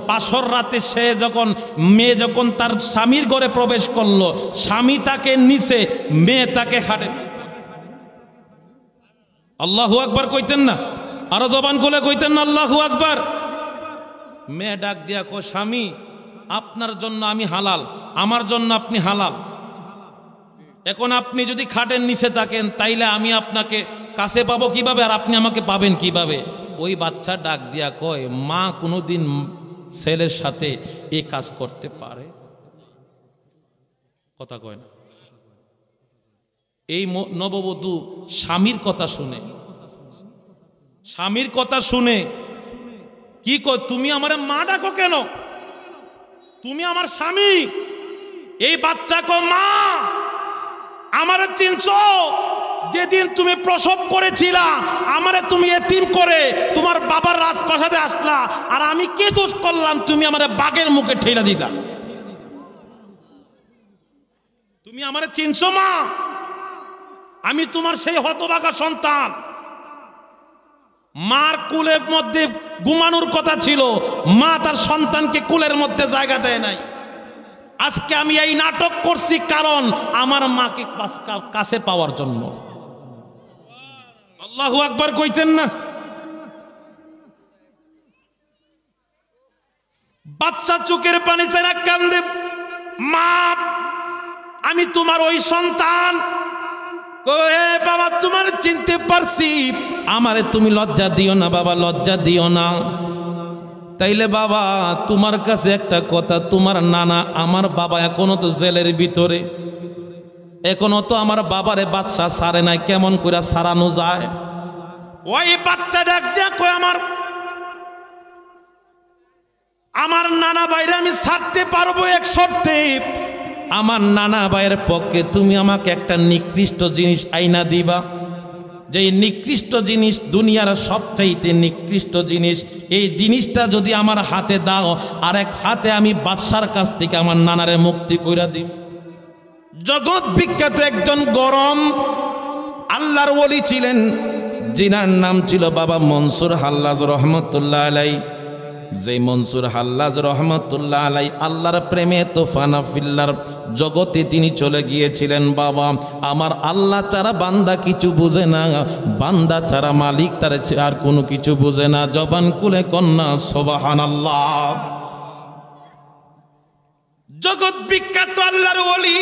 বাসর রাতে সে যখন মেয়ে যখন তার স্বামীর ঘরে প্রবেশ করলো, স্বামী তাকে নিচে, মেয়ে তাকে খাটে। আল্লাহু আকবার কইতেন না? আরো জবান খুলে কইতেন না আল্লাহু আকবার? মেয়ে ডাক দিয়া কো, স্বামী আপনার জন্য আমি হালাল, আমার জন্য আপনি হালাল। এখন আপনি যদি খাটের নিচে থাকেন তাইলে আমি আপনাকে কাছে পাবো কিভাবে, আর আপনি আমাকে পাবেন কিভাবে? ওই বাচ্চা ডাক দিয়া কয়, মা কোনোদিন ছেলের সাথে এই কাজ করতে পারে? কথা কয় না। এই নববধূ স্বামীর কথা শুনে, স্বামীর কথা শুনে কি কয়, তুমি আমারে মা ডাকো কেন? তুমি আমার স্বামী। এই বাচ্চা কো, মা আমারে চিনছো? যেদিন তুমি প্রসব করেছিলা আমারে তুমি এতিম করে তোমার বাবার রাজপ্রাসাদে আসলা, আর আমি কি দোষ করলাম তুমি আমারে বাঘের মুখে ঠেলা দিলা? তুমি আমারে চিনছো মা? আমি তোমার সেই হতভাগা সন্তান। মার কুলের মধ্যে ঘুমানোর কথা ছিল, মা তার সন্তানকে কুলের মধ্যে জায়গা দেয় নাই। আজকে আমি এই নাটক করছি কারণ আমার মাকে কাছে পাওয়ার জন্য। আল্লাহু আকবার কইতেন না? বাচ্চা চোখের পানি ছেড়ে কান্দে, মা আমি তোমার ওই সন্তান। এ বাবা তোমার চিনতে পারছি, আমারে তুমি লজ্জা দিও না বাবা, লজ্জা দিও না। তাইলে বাবা তোমার কাছে একটা কথা, তোমার নানা আমার বাবা এখনো তো জেলের ভিতরে, এখনো তো আমার বাবারে বাদশা ছাড়ে নাই, কেমন করে ছাড়ানো যায়? ওই বাচ্চা ডাক দিয়া কয়, আমার নানা বাইরে আমি ছাড়তে পারবো এক শর্তে। আমার নানা ভাইয়ের পক্ষে তুমি আমাকে একটা নিকৃষ্ট জিনিস আইনা দিবা, যে নিকৃষ্ট জিনিস দুনিয়ার সবচাইতে নিকৃষ্ট জিনিস, এই জিনিসটা যদি আমার হাতে দাও, আর এক হাতে আমি বাদশার কাছ থেকে আমার নানারে মুক্তি কইরা দিব। জগৎ বিখ্যাত একজন গরম আল্লাহর ওলি ছিলেন, যিনার নাম ছিল বাবা মনসুর হাল্লাজ রহমতুল্লাহ আলাই। যে মনসুর হাল্লাজ রহমতুল্লাহ আলাই আল্লাহর প্রেমে তোফানা ফিল্লার জগতে তিনি চলে গিয়েছিলেন। বাবা আমার আল্লাহ ছাড়া বান্দা কিছু বুঝে না, বান্দা ছাড়া মালিক তার আর কোনো কিছু বুঝে না। জবান কুলে কন্যা সুবহানাল্লাহ। জগৎ বিখ্যাত আল্লাহর ওলি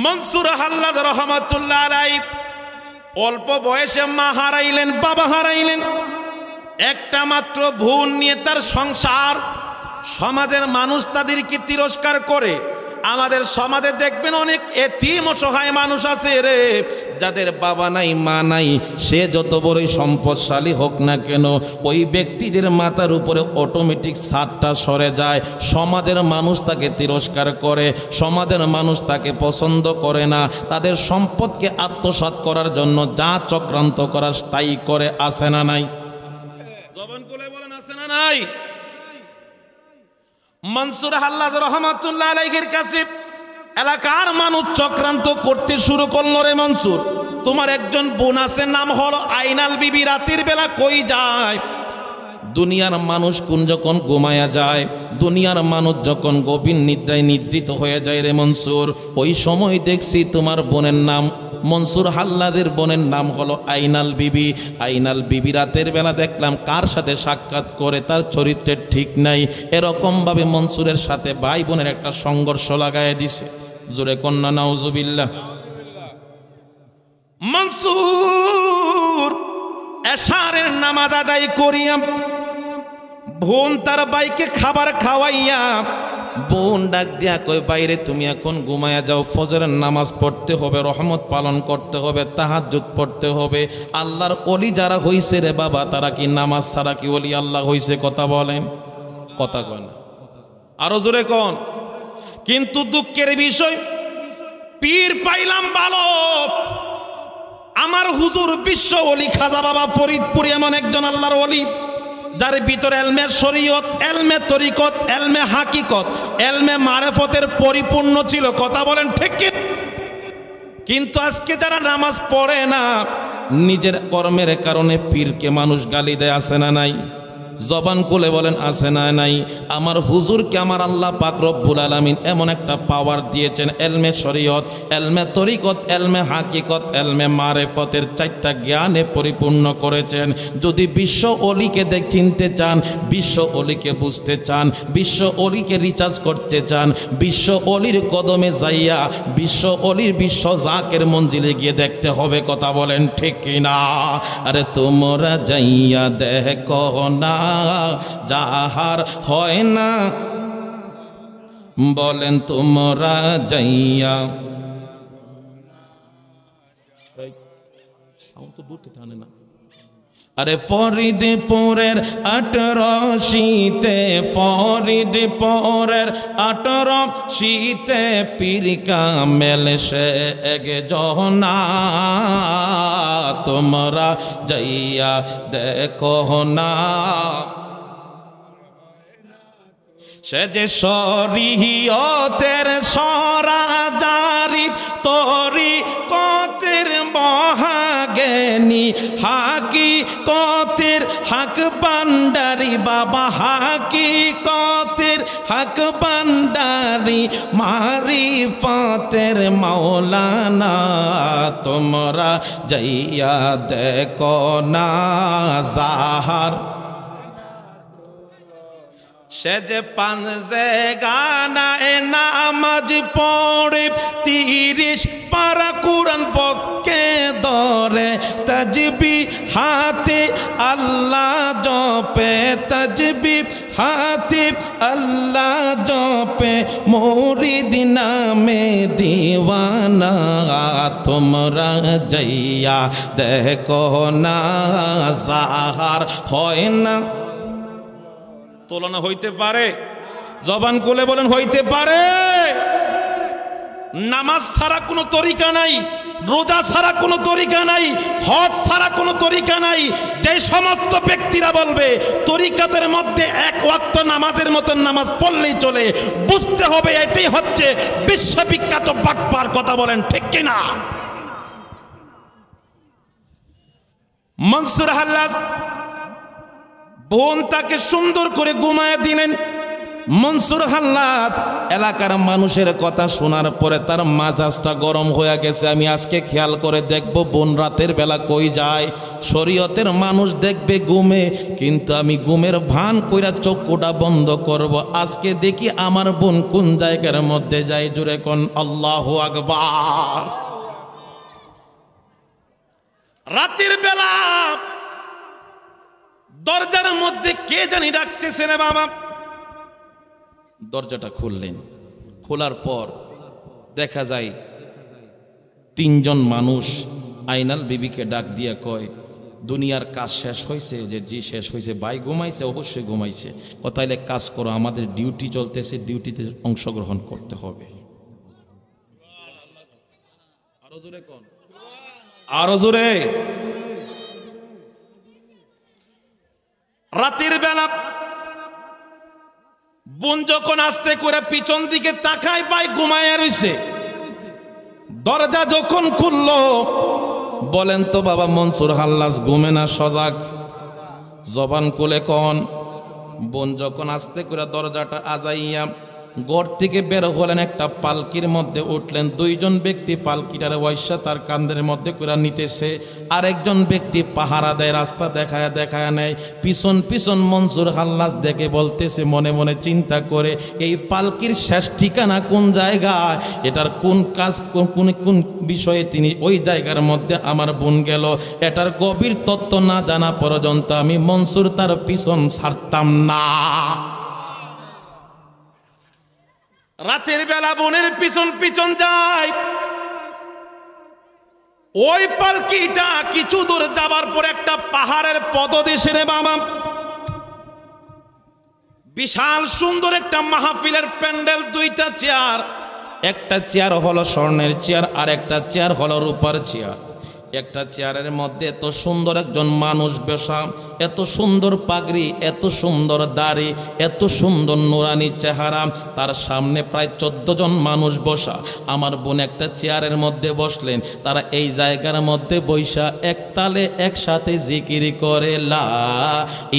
মনসুর হাল্লাজ রহমতুল্লাহ আলাই অল্প বয়সে মা হারাইলেন, বাবা হারাইলেন, একটা মাত্র ভুল নিয়ে তার সংসার। সমাজের মানুষ তাদেরকে তিরস্কার করে। আমাদের সমাজে দেখবেন অনেক এতিম অসহায় মানুষ আছে রে, যাদের বাবা নাই মা নাই, সে যত বড়ই সম্পদশালী হোক না কেন, ওই ব্যক্তিদের মাথার উপরে অটোমেটিক ছাদটা সরে যায়। সমাজের মানুষ তাকে তিরস্কার করে, সমাজের মানুষ তাকে পছন্দ করে না। তাদের সম্পদকে আত্মসাৎ করার জন্য যা চক্রান্ত করার তাই করে, আছে না নাই? জবান খুলে বলেন, আছে না নাই? মনসুর হাল্লাজ রহমাতুল্লাহ আলাইহির কাছে এলাকার মানুষ চক্রান্ত করতে শুরু করলো। রে মনসুর, তোমার একজন বোন আছে, নাম হলো আইনাল বিবি, রাতের বেলা কই যায়? দুনিয়ার মানুষ কোন যখন ঘুমায়া যায়, দুনিয়ার মানুষ যখন গভীর নিদ্রায় নিদ্রিত হয়ে যায় রে মনসুর, ওই সময় দেখছি তোমার বোনের নাম মনসুর হাল্লাদের বোনের নাম হলো আইনাল বিবি। আইনাল বিবি রাতের বেলা দেখলাম কার সাথে সাক্ষাৎ করে, তার চরিত্রের ঠিক নাই। এরকমভাবে মনসুরের সাথে ভাই বোনের একটা সংঘর্ষ লাগায় দিছে। জোরে কন্যা নাউজুবিল্লাহ। মনসুর এশারের নামাজ আদায় করিয়া বোন তার ভাইকে খাবার খাওয়াইয়া, বোন ডাক দিয়া কয়, বাইরে তুমি এখন ঘুমায়া যাও, ফজরের নামাজ পড়তে হবে, রহমত পালন করতে হবে, তাহাজ্জুদ পড়তে হবে। আল্লাহর ওলি যারা হইছে রে বাবা, তারা কি নামাজ ছাড়া কি ওলি আল্লাহ হইছে? কথা বলেন, কথা কয় না, আরো জোরে কোন। কিন্তু দুঃখের বিষয়, পীর পাইলাম ভালো, আমার হুজুর বিশ্ব ওলি খাজা বাবা ফরিদপুরি এমন একজন আল্লাহর ওলি, যার ভিতরে এলমে শরীয়ত, এলমে তরিকত, এলমে হাকিকত, এলমে মারেফতের পরিপূর্ণ ছিল। কথা বলেন ঠিক কি? কিন্তু আজকে যারা নামাজ পড়ে না, নিজের কর্মের কারণে পীরকে মানুষ গালি দেয়, আছে না নাই? জবান খুলে বলেন আছে না নাই? আমার হুজুরকে আমার আল্লাহ পাক রব্বুল আলামিন এমন একটা পাওয়ার দিয়েছেন, এলমে শরীয়ত, এলমে তরিকত, এলমে হাকিকত, এলমে মারেফতের 4টা জ্ঞানে পরিপূর্ণ করেছেন। যদি বিশ্ব অলিকে চিনতে চান, বিশ্ব অলিকে বুঝতে চান, বিশ্ব অলিকে রিচার্জ করতে চান, বিশ্ব অলির কদমে যাইয়া বিশ্ব অলির বিশ্ব জাকের মঞ্জিলে গিয়ে দেখতে হবে। কথা বলেন ঠিক কিনা? আরে তোমরা যাইয়া দেখো না যাহার হয় না, বলেন তোমরা যাইয়া। সাউন্ড তো দূর থেকে টানে না। আরে ফরিদপুরের 18 ফরিদপুরের 18 পীর কামেল সে এক জনা, তোমরা যাইয়া দেখো না। সে যে শরীয়তের সরাজারি তরিকতের মহাজ্ঞানী, হাকিকতের হক ভান্ডারি, বাবা হাকিকতের হক ভান্ডারি, মারিফতের মাওলানা, তোমরা যাইয়া দেখো না যাহার। সে যে পাঞ্জে গানায় নামাজ পড়ে, 30 পারা কুরআন পক্ষে ধরে, তাজবি হাতে আল্লাহ জপে, তাজবি হাতে আল্লাহ জপে, মুরিদ নামে দিওয়ানা, তোমরা যাইয়া দেখো না যাহার হয় না। তুলনা হইতে পারে? জবান খুলে বলেন হইতে পারে? নামাজ ছাড়া কোনো তরিকা নাই, রোজা ছাড়া কোনো তরিকা নাই, হজ ছাড়া কোনো তরিকা নাই। যে সমস্ত ব্যক্তিরা বলবে তরিকাতের মধ্যে এক ওয়াক্ত নামাজের মতন নামাজ পড়লেই চলে, বুঝতে হবে এটাই হচ্ছে বিশ্ববিখ্যাত বাটপার। কথা বলেন ঠিক কিনা? মনসুর হাল্লাজ বোন তাকে সুন্দর করে ঘুমায় দিলেন। মনসুর হাল্লাজ এলাকার মানুষের কথা শোনার পরে তার মাজাজটা গরম হয়ে গেছে। আমি আজকে খেয়াল করে দেখব বোন রাতের বেলা কই যায়। শরীয়তের মানুষ দেখবে ঘুমে, কিন্তু আমি ঘুমের ভান কইরা চক্ষুটা বন্ধ করব। আজকে দেখি আমার বোন কোন জায়গার মধ্যে যায়। জুড়ে কোন আল্লাহু আকবার। রাতের বেলা দরজার মধ্যে কে জানি ডাকতেছে রে বাবা। দরজাটা খুললেন। খোলার পর দেখা যায় 3 জন মানুষ আইনাল বিবিকে ডাক দিয়ে কয়, দুনিয়ার কাজ শেষ হয়েছে? যে জি শেষ হয়েছে। ভাই ঘুমাইছে? অবশ্যই ঘুমাইছে। তাইলে কাজ করো, আমাদের ডিউটি চলতেছে, ডিউটিতে অংশগ্রহণ করতে হবে। আরো জোরে কোন, আরো জোরে। রাতের বেলা বোন যখন আস্তে করে পিছন দিকে তাকায়, ভাই ঘুমায় রইছে। দরজা যখন খুললো, বলেন তো বাবা মনসুর হাল্লাজ ঘুমে না সজাগ? জবান খুলে কোন। বোন যখন আস্তে করে দরজাটা আজাইয়া ঘর থেকে বের হলেন, একটা পালকির মধ্যে উঠলেন। 2 জন ব্যক্তি পালকিটারে ওয়াইসা তার কান্দের মধ্যে করে নিতেছে। আরেকজন ব্যক্তি পাহারা দেয়, রাস্তা দেখায় নেয়। পিছন পিছন মনসুর হাল্লাজ দেখে বলতেছে মনে মনে চিন্তা করে, এই পালকির শেষ ঠিকানা কোন জায়গায়, এটার কোন কাজ কোন বিষয়ে তিনি ওই জায়গার মধ্যে আমার বোন গেল, এটার গভীর তত্ত্ব না জানা পর্যন্ত আমি মনসুর তার পিছন ছাড়তাম না। রাতের বেলা বোনের পিছন পিছন যায়। ওই পালকিটা কিছু দূর যাবার পর একটা পাহাড়ের পদদেশে রে বাবা, বিশাল সুন্দর একটা মাহফিলের প্যান্ডেল, 2টা চেয়ার। একটা চেয়ার হলো স্বর্ণের চেয়ার, আর একটা চেয়ার হলো রূপার চেয়ার। একটা চেয়ারের মধ্যে এত সুন্দর একজন মানুষ বসা, এত সুন্দর পাগড়ি, এত সুন্দর দাড়ি, এত সুন্দর নুরানি চেহারা, তার সামনে প্রায় 14 জন মানুষ বসা। আমার বোন একটা চেয়ারের মধ্যে বসলেন, তারা এই জায়গার মধ্যে বৈশা একতালে একসাথে জিকির করে লা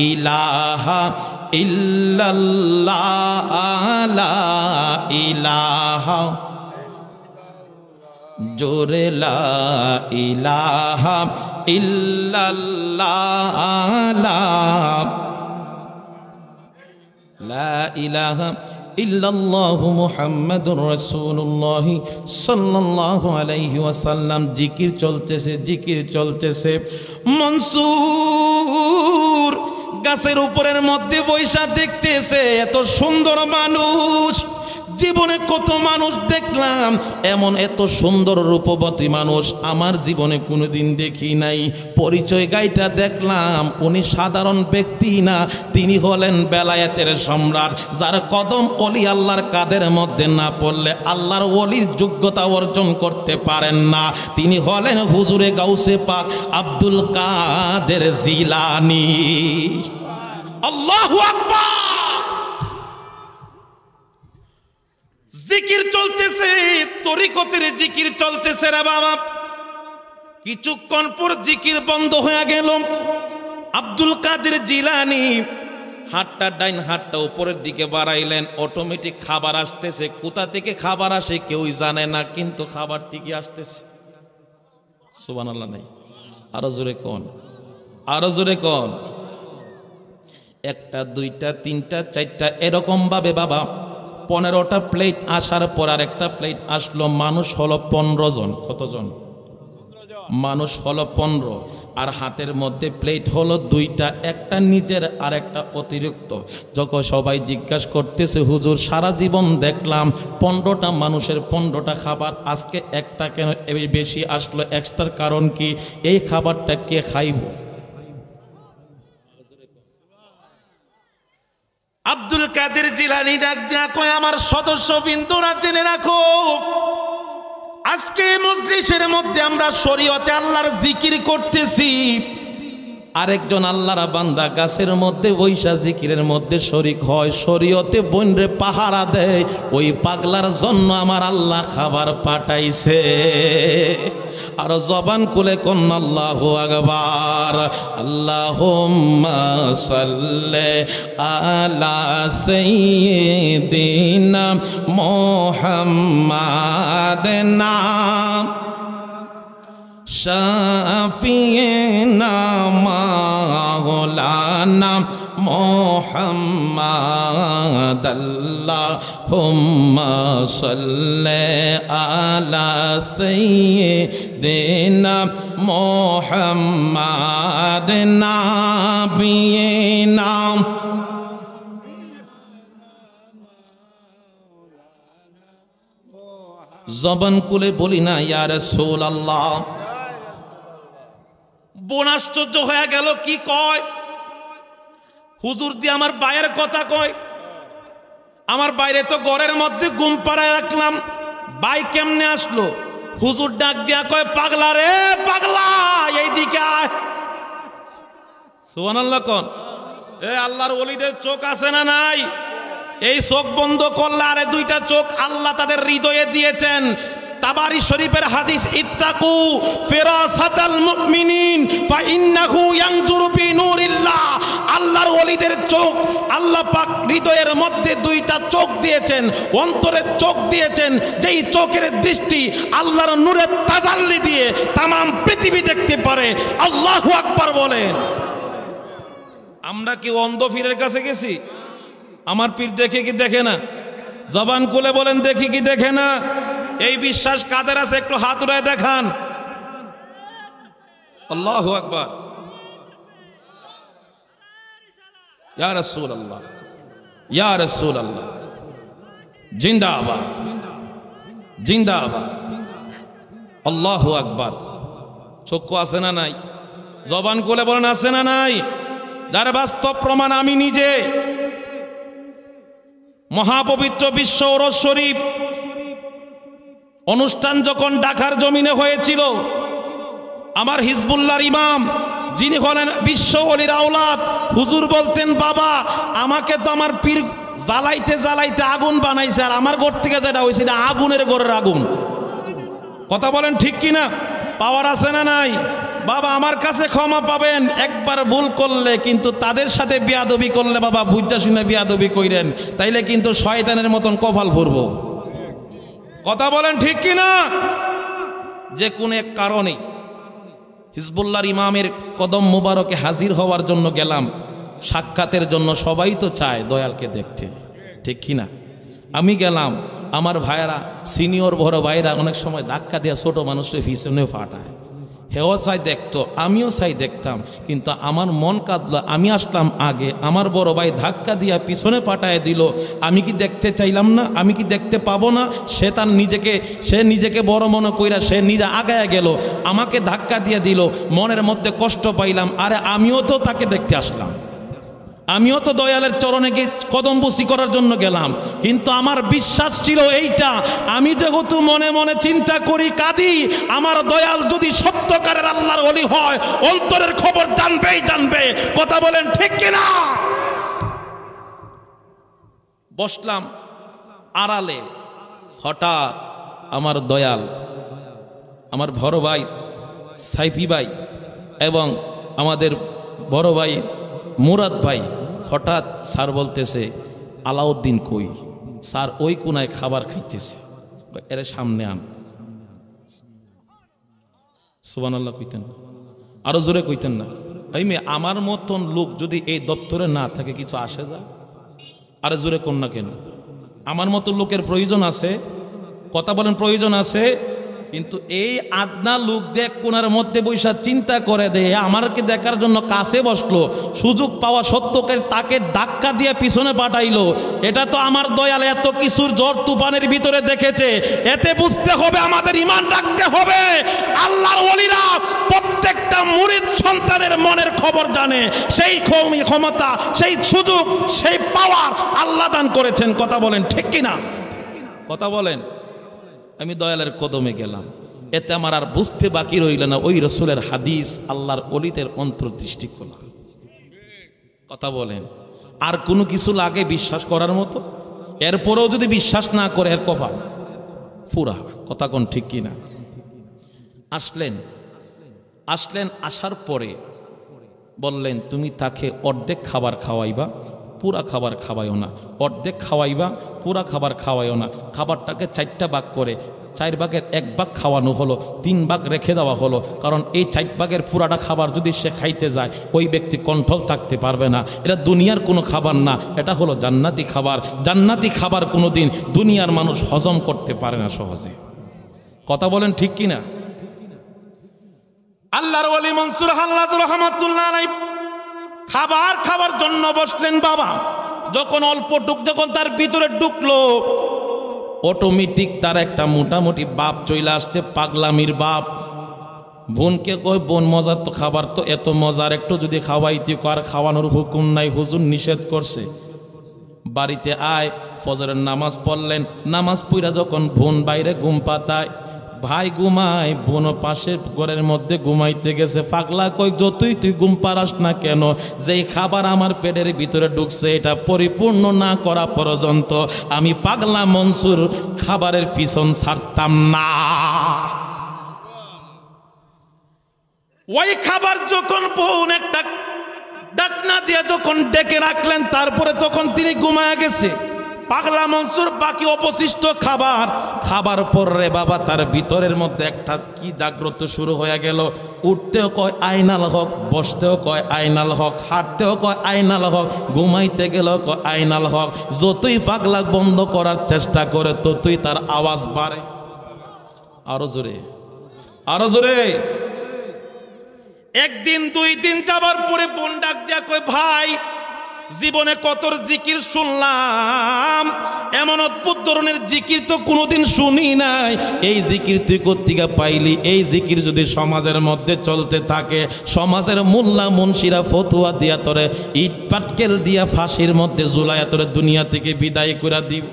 ইলাহা ইল্লাল্লাহ লা ইলাহা জোরে লা ইলাহা ইল্লাল্লাহ লা ইলাহা ইল্লাল্লাহু মুহাম্মাদুর রাসূলুল্লাহ সাল্লাল্লাহু আলাইহি ওয়াসাল্লাম। জিকির চলতেছে, জিকির চলতেছে। মনসুর গাছের উপরের মধ্যে বৈশা দেখতেছে এত সুন্দর মানুষ। জীবনে কত মানুষ দেখলাম, এমন এত সুন্দর রূপবতী মানুষ আমার জীবনে কোনোদিন দেখি নাই। পরিচয় গাইটা দেখলাম, উনি সাধারণ ব্যক্তি না, তিনি হলেন বেলায়েতের সম্রাট, যার কদম অলি আল্লাহর কাদের মধ্যে না পড়লে আল্লাহর ওলির যোগ্যতা অর্জন করতে পারেন না। তিনি হলেন হুজুরে গাউসে পাক আব্দুল কাদের জিলানী। আল্লাহু আকবার। জিকির চলতেছে, তরিকতের জিকির চলতেছে রে বাবা। কিছুক্ষণ পর জিকির বন্ধ হয়ে গেল। আব্দুল কাদের জিলানী হাতটা ডাইন হাতটা উপরের দিকে বাড়াইলেন, অটোমেটিক খাবার আসতেছে। কোথা থেকে খাবার আসে কেউই জানে না, কিন্তু খাবার ঠিকই আসতেছে। সুবহানাল্লাহ নাই? আরো জোরে কোন, আরো জোরে কোন। একটা, দুইটা, তিনটা, চারটা, এরকম ভাবে বাবা 15টা প্লেট আসার পর আর একটা প্লেট আসলো। মানুষ হলো 15 জন। কতজন? মানুষ হলো 15, আর হাতের মধ্যে প্লেট হলো 2টা, একটা নিজের আর একটা অতিরিক্ত। যখন সবাই জিজ্ঞাসা করতেছে হুজুর সারা জীবন দেখলাম 15টা মানুষের 15টা খাবার, আজকে একটা কেন বেশি আসলো, এক্সট্রার কারণ কি? এই খাবারটা কে খাইব? আব্দুল কাদের জিলানী ডাক দিয়া কয়, আমার সদস্যবৃন্দরা জেনে রাখো, আজকে মজলিসের মধ্যে আমরা শরীয়তে আল্লাহর জিকির করতেছি। আরেকজন আল্লাহর বান্দা গাছের মধ্যে বৈশা জিকিরের মধ্যে শরীক হয়, শরীয়তে বনরে পাহারা দেয়। ওই পাগলার জন্য আমার আল্লাহ খাবার পাঠাইছে। আর জবান খুলে কোন আল্লাহু আকবার। আল্লাহুম্মা সাল্লি আলা সাইয়্যিদিনা মুহাম্মাদিনা শাফিয়িনা মাওলানা মুহাম্মাদ। আল্লাহুম্মা সাল্লি আলা সাইয়্যিদিনা মুহাম্মাদ নাবিয়িনা। জবান খুলে বলি না ইয়া রাসূলুল্লাহ। বোন আশ্চর্য হয়ে গেল, কি কয়? হুজুর দিয়ে আমার বাইরের কথা কয়। আমার বাইরে তো ঘরের মধ্যে ঘুম পাড়ায় রাখলাম, বাই কেমনে আসলো? হুজুর ডাক দিয়া কয়, পাগলা রে পাগলা, এইদিকে আয়। সুবহানাল্লাহ কোন। এ আল্লাহর ওলিদের চোখ আছে না নাই? এই চোখ বন্ধ করলে আরে 2টা চোখ আল্লাহ তাদের হৃদয়ে দিয়েছেন। তাবারি শরীফের হাদিস, ইত্তাকু ফিরাসাতাল মুমিনিন ফা ইন্নাহু ইয়ানজুরু বি নূরিল্লাহ। আল্লাহর ওলিদের চোখ আল্লাহ পাক হৃদয়ের মধ্যে 2টা চোখ দিয়েছেন, অন্তরের চোখ দিয়েছেন, যেই চোখের দৃষ্টি আল্লাহর নূরের তাজাল্লি দিয়ে तमाम পৃথিবী দেখতে পারে। আল্লাহু আকবার বলেন। আমরা কি অন্ধ পীরের কাছে গেছি? আমার পীর দেখে কি দেখে না? জবান খুলে বলেন, দেখি কি দেখে না? এই বিশ্বাস কাদের আছে একটু হাত উঠায় দেখান। আল্লাহু আকবার। ইয়া রাসূলুল্লাহ, ইয়া রাসূলুল্লাহ, জিন্দাবাদ, জিন্দাবাদ। আল্লাহু আকবার। চক্ষু আছে না নাই? জবান খুলে বলেন আছে না নাই? যার বাস্তব প্রমাণ আমি নিজে। মহাপবিত্র বিশ্ব ওরস শরীফ অনুষ্ঠান যখন ঢাকার জমিনে হয়েছিল, আমার হিজবুল্লাহর ইমাম যিনি হলেন বিশ্ব ওলির আওলাদ, হুজুর বলতেন, বাবা আমাকে তো আমার পীর জ্বালাইতে জ্বালাইতে আগুন বানাইছে, আর আমার ঘর থেকে যেটা হয়েছে না আগুনের ঘরের আগুন। কথা বলেন ঠিক কিনা? পাওয়ার আছে না নাই? বাবা আমার কাছে ক্ষমা পাবেন একবার ভুল করলে, কিন্তু তাদের সাথে বিয়াদবি করলে বাবা বুঝা শুনে বিয়াদবি কইরেন, তাইলে কিন্তু শয়তানের মতন কপাল ফুরব। কথা বলেন ঠিক কিনা? যে কোনো এক কারণে হিজবুল্লাহর ইমামের কদম মুবারকে হাজির হওয়ার জন্য গেলাম, সাক্ষাতের জন্য। সবাই তো চায় দয়ালকে দেখতে, ঠিক কিনা? আমি গেলাম, আমার ভাইয়েরা সিনিয়র বড় ভাইরা অনেক সময় ধাক্কা দিয়ে ছোট মানুষের পিছনেও ফাটায়, হেও চাই দেখতো, আমিও চাই দেখতাম, কিন্তু আমার মন কাঁদলো। আমি আসলাম আগে, আমার বড় ভাই ধাক্কা দিয়া পিছনে পাঠায় দিল। আমি কি দেখতে চাইলাম না? আমি কি দেখতে পাবো না? সে তার নিজেকে বড় মনে কইরা সে নিজে আগায় গেল, আমাকে ধাক্কা দিয়ে দিল, মনের মধ্যে কষ্ট পাইলাম। আরে আমিও তো তাকে দেখতে আসলাম, আমিও তো দয়ালের চরণে গিয়ে কদম বসি করার জন্য গেলাম, কিন্তু আমার বিশ্বাস ছিল এইটা, আমি যেহেতু মনে মনে চিন্তা করি কাঁদি, আমার দয়াল যদি সত্যকারের আল্লাহর ওলি হয় অন্তরের খবর জানবেই জানবে। কথা বলেন ঠিক কিনা? বসলাম আড়ালে, হঠাৎ আমার দয়াল, আমার বড় ভাই সাইফি ভাই এবং আমাদের বড় ভাই মুরাদ ভাই, হঠাৎ স্যার বলতেছে, আলাউদ্দিন কই? স্যার ওই কোনায় খাবার খাইতেছে, এর সামনে আন। সুবহানাল্লাহ কইতেন, আরো জোরে কইতেন না? এই মেয়ে আমার মতন লোক যদি এই দপ্তরে না থাকে কিছু আসে যায়? আরে জোরে কোন না কেন? আমার মতো লোকের প্রয়োজন আছে। কথা বলেন প্রয়োজন আছে, কিন্তু এই আদনা লোক দেখ কোনার মধ্যে বৈশা চিন্তা করে দে আমারকে দেখার জন্য কাছে বসলো, সুযোগ পাওয়া সত্যকে তাকে ধাক্কা দিয়ে পিছনে পাঠাইলো। এটা তো আমার দয়াল এত কিছুর ঝড় তুফানের ভিতরে দেখেছে। এতে বুঝতে হবে আমাদের ঈমান রাখতে হবে। আল্লাহর ওলিরা প্রত্যেকটা মুরিদ সন্তানের মনের খবর জানে, সেই ক্ষমতা, সেই সুযোগ, সেই পাওয়ার আল্লাহ দান করেছেন। কথা বলেন ঠিক কিনা? কথা বলেন। আমি দয়ালের কদমে গেলাম, এতে আমার আর বুঝতে বাকি রইল না ওই রসুলের হাদিস, আল্লাহর ওলিদের অন্তর্দৃষ্টি খোলা। কথা বলেন, আর কোনো কিছু লাগে বিশ্বাস করার মতো? এরপরেও যদি বিশ্বাস না করে এর কপাল পুরা। কথা কোন ঠিক কিনা? আসলেন, আসার পরে বললেন, তুমি তাকে অর্ধেক খাবার খাওয়াইবা, পুরা খাবার খাওয়াইও না। অর্ধেক খাওয়াইবা, পুরা খাবার খাওয়াইও না। খাবারটাকে 4টা ভাগ করে 4 ভাগের 1 ভাগ খাওয়ানো হলো, 3 ভাগ রেখে দেওয়া হলো। কারণ এই 4 ভাগের পুরাটা খাবার যদি সে খাইতে যায় ওই ব্যক্তি কন্ট্রোল থাকতে পারবে না। এটা দুনিয়ার কোনো খাবার না, এটা হলো জান্নাতি খাবার। জান্নাতি খাবার কোনো দিন দুনিয়ার মানুষ হজম করতে পারে না সহজে। কথা বলেন ঠিক কিনা? আল্লাহর ওলি মনসুর হাল্লাজ রহমাতুল্লাহ আলাইহি খাবার জন্য বসলেন। বাবা যখন অল্প যখন তার ভিতরে ঢুকলো, অটোমেটিক তার একটা মোটামুটি বাপ চলে আসছে, পাগলামির বাপ। বোনকে কই, বোন মজার তো খাবার তো এত মজার, একটু যদি খাওয়াইতে, আর খাওয়ানোর হুকুম নাই, হুজুর নিষেধ করছে। বাড়িতে আয়, ফজরের নামাজ পড়লেন। নামাজ পড়া যখন বোন বাইরে ঘুম পাতায়, ভাই ঘুমায়, বোন পাশের ঘরের মধ্যে ঘুমাইতে গেছে। পাগলা কই, যতই তুই ঘুম পারাস না কেন, যেই খাবার আমার পেটের ভিতরে ঢুকছে এটা পরিপূর্ণ না করা পর্যন্ত আমি পাগলা মনসুর খাবারের পিছন ছাড়তাম না। ওই খাবার যখন বোন একটা ডাকনা দিয়ে যখন ডেকে রাখলেন, তারপরে তখন তিনি ঘুমায় গেছে। পাগলা মনসুর বাকি অবশিষ্ট খাবার পর রে বাবা তার ভিতরের মধ্যে একটা কি জাগ্রত শুরু হয়ে গেল। উঠতেও কয় আইনাল হক, বসতেও কয় আইনাল হক, হাঁটতেও কয় আইনাল হক, ঘুমাইতে গেলেও কয় আইনাল হক। যতই পাগলা বন্ধ করার চেষ্টা করে ততই তার আওয়াজ বাড়ে। আরো জোরে, আরো জোরে। একদিন 2 দিন যাবার পরে বোন ডাক দিয়া কয়, ভাই জীবনে কত জিকির শুনলাম, এমন অদ্ভুত ধরনের জিকির তো কোনোদিন শুনি নাই। এই জিকির তুই কোত্থেকে পাইলি? এই জিকির যদি সমাজের মধ্যে চলতে থাকে, সমাজের মোল্লা মুন্সিরা ফতুয়া দিয়া তোরে ইট পাটকেল দিয়া ফাঁসির মধ্যে ঝুলাইয়া তোরে দুনিয়া থেকে বিদায় করে দিব।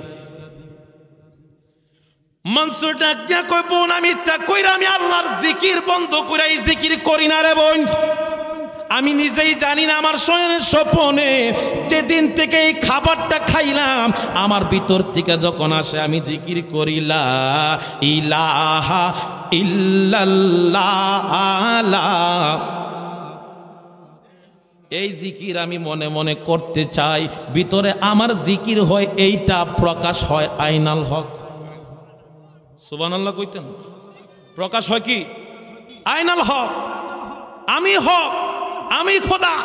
মনসুর ডাক দিয়া কই বোন আমি ইচ্ছা কইরা আমি আল্লাহর জিকির বন্ধ করে এই জিকির করি না রে বোন। আমি নিজেই জানি না আমার শয়নের স্বপ্নে যেদিন থেকে এই খাবারটা খাইলাম আমার ভিতর থেকে যখন আসে আমি জিকির করি লা ইলাহা ইল্লাল্লাহ। এই জিকির আমি মনে মনে করতে চাই, ভিতরে আমার জিকির হয় এইটা প্রকাশ হয় আইনাল হক। সুবহানাল্লাহ কইতেন, প্রকাশ হয় কি আইনাল হক। আমি হক, আমি খোদা।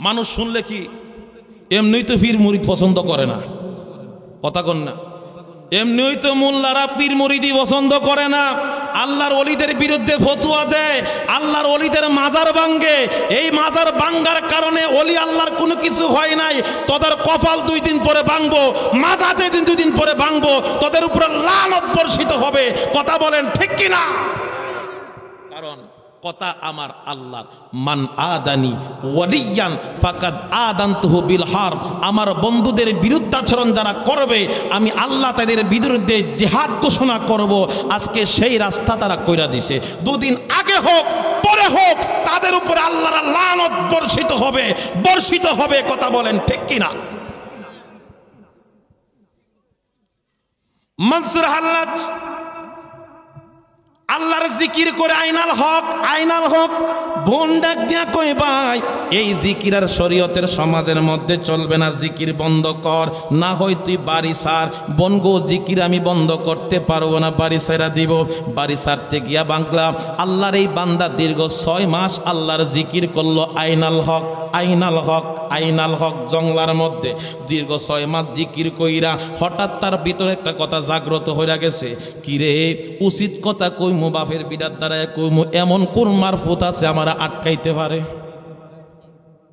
মানুষ শুনলে কি এমনি তো পীর মুরিদ পছন্দ করে না, কথা কন না। এমনি তো মোল্লারা পীর মুরিদি পছন্দ করে না, আল্লাহর ওলিদের বিরুদ্ধে ফতোয়া দেয়, আল্লাহর ওলিদের মাজার ভাঙ্গে। এই মাজার ভাঙ্গার কারণে ওলি আল্লাহর কোনো কিছু হয় নাই, তোদের কপাল 2 দিন পরে ভাঙবো, মাজাতে 2 দিন পরে ভাঙবো, তোদের উপরে লানত বর্ষিত হবে। কথা বলেন ঠিক কিনা? কারণ কথা আমার আল্লাহর, মান আদানি ওয়ালিয়ান ফাকাদ আদানতুহু বিল হারব। আমার বন্ধুদের বিরুদ্ধাচরণ যারা করবে আমি আল্লাহ তাদের বিরুদ্ধে জিহাদ ঘোষণা করব। আজকে সেই রাস্তা তারা কইরা দিছে। 2 দিন আগে হোক পরে হোক তাদের উপরে আল্লাহর লানত বর্ষিত হবে, বর্ষিত হবে। কথা বলেন ঠিক কিনা? মনসুর হাল্লাজ আল্লাহর জিকির করে আইনাল হক, আইনাল হক। বোন ডাক দিয়া কই ভাই এই জিকির আর শরীয়তের সমাজের মধ্যে চলবে না, জিকির বন্ধ কর, না হয় তুই বাড়ি সার। বোন গো জিকির আমি বন্ধ করতে পারবো না, বাড়ি সারা দিব। বাড়ি সারতে গিয়া বাংলা আল্লাহর এই বান্দা দীর্ঘ 6 মাস আল্লাহর জিকির করলো আইনাল হক, আইনাল হক, আইনাল হক। জংলার মধ্যে দীর্ঘ 6 মাস জিকির কইরা হঠাৎ তার ভিতরে একটা কথা জাগ্রত হইয়া গেছে, কিরে উচিত কথা কইমু, বাপের বিরাট দ্বারায় কইমু, এমন কোন মারফত আছে আমার আটকাইতে পারে?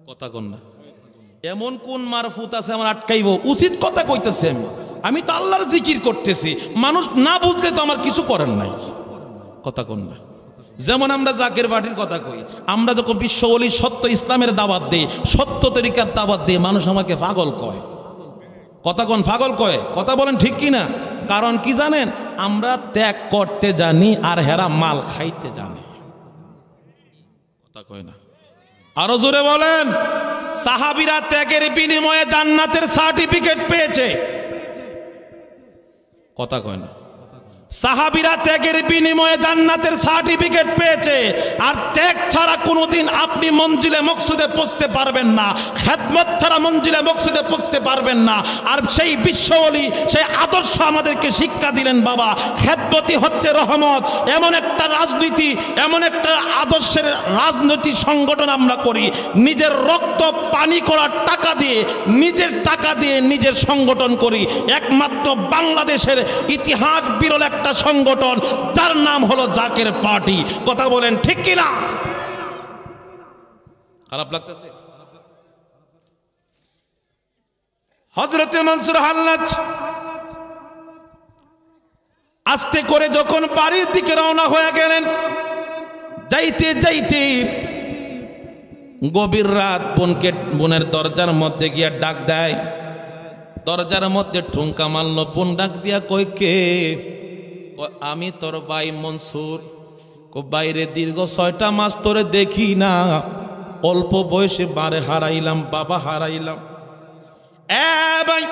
কথা কন না, এমন কোন মারফত আছে আমার আটকাইব? উচিত কথা কইতেছি আমি তো আল্লাহর জিকির করতেছি, মানুষ না বুঝলে তো আমার কিছু করেন নাই। কথা কন না। যেমন আমরা জাকের বাটির কথা কই, আমরা যখন বিশ্ব ওলি সত্য ইসলামের দাওয়াত দেই, সত্য তরিকার দাওয়াত দেই, মানুষ আমাকে পাগল কয়। কথা কোন পাগল কয়? কথা বলেন ঠিক কিনা? কারণ কি জানেন, আমরা ত্যাগ করতে জানি আর হেরা মাল খাইতে জানে। কথা কয় না, আরো জোরে বলেন। সাহাবীরা ত্যাগের বিনিময়ে জান্নাতের সার্টিফিকেট পেয়েছে। কথা কয় না। সাহাবীরা ত্যাগের বিনিময়ে জান্নাতের সার্টিফিকেট পেয়েছে। আর ত্যাগ ছাড়া কোনোদিন আপনি মঞ্জিলে মকসুদে পৌঁছতে পারবেন না, খেদমত ছাড়া মঞ্জিলে মকসুদে পৌঁছতে পারবেন না। আর সেই বিশ্ব ওলি সেই আদর্শ আমাদেরকে শিক্ষা দিলেন, বাবা খেদমতই হচ্ছে রহমত। এমন একটা রাজনীতি, এমন একটা আদর্শের রাজনৈতিক সংগঠন আমরা করি, নিজের রক্ত পানি করার টাকা দিয়ে, নিজের টাকা দিয়ে নিজের সংগঠন করি। একমাত্র বাংলাদেশের ইতিহাস বিরল একটা সংগঠন, যার নাম হলো জাকের পার্টি। কথা বলেন ঠিক কিনা? খারাপ লাগতেছে? হযরতে মনসুর হাল্লাজ আস্তে করে যখন বাড়ির দিকে রওনা হয়ে গেলেন, যাইতে যাইতে গভীর রাত বোনের দরজার মধ্যে গিয়া ডাক দেয়। দরজার মধ্যে ঠুঙ্কা মারল। বোন ডাক দিয়া কই কে? আমি তোর ভাই মনসুর। বাইরে দীর্ঘ 6টা মাস তোরে দেখি না, অল্প বয়সে বারে হারাইলাম, বাবা হারাইলাম। ভাই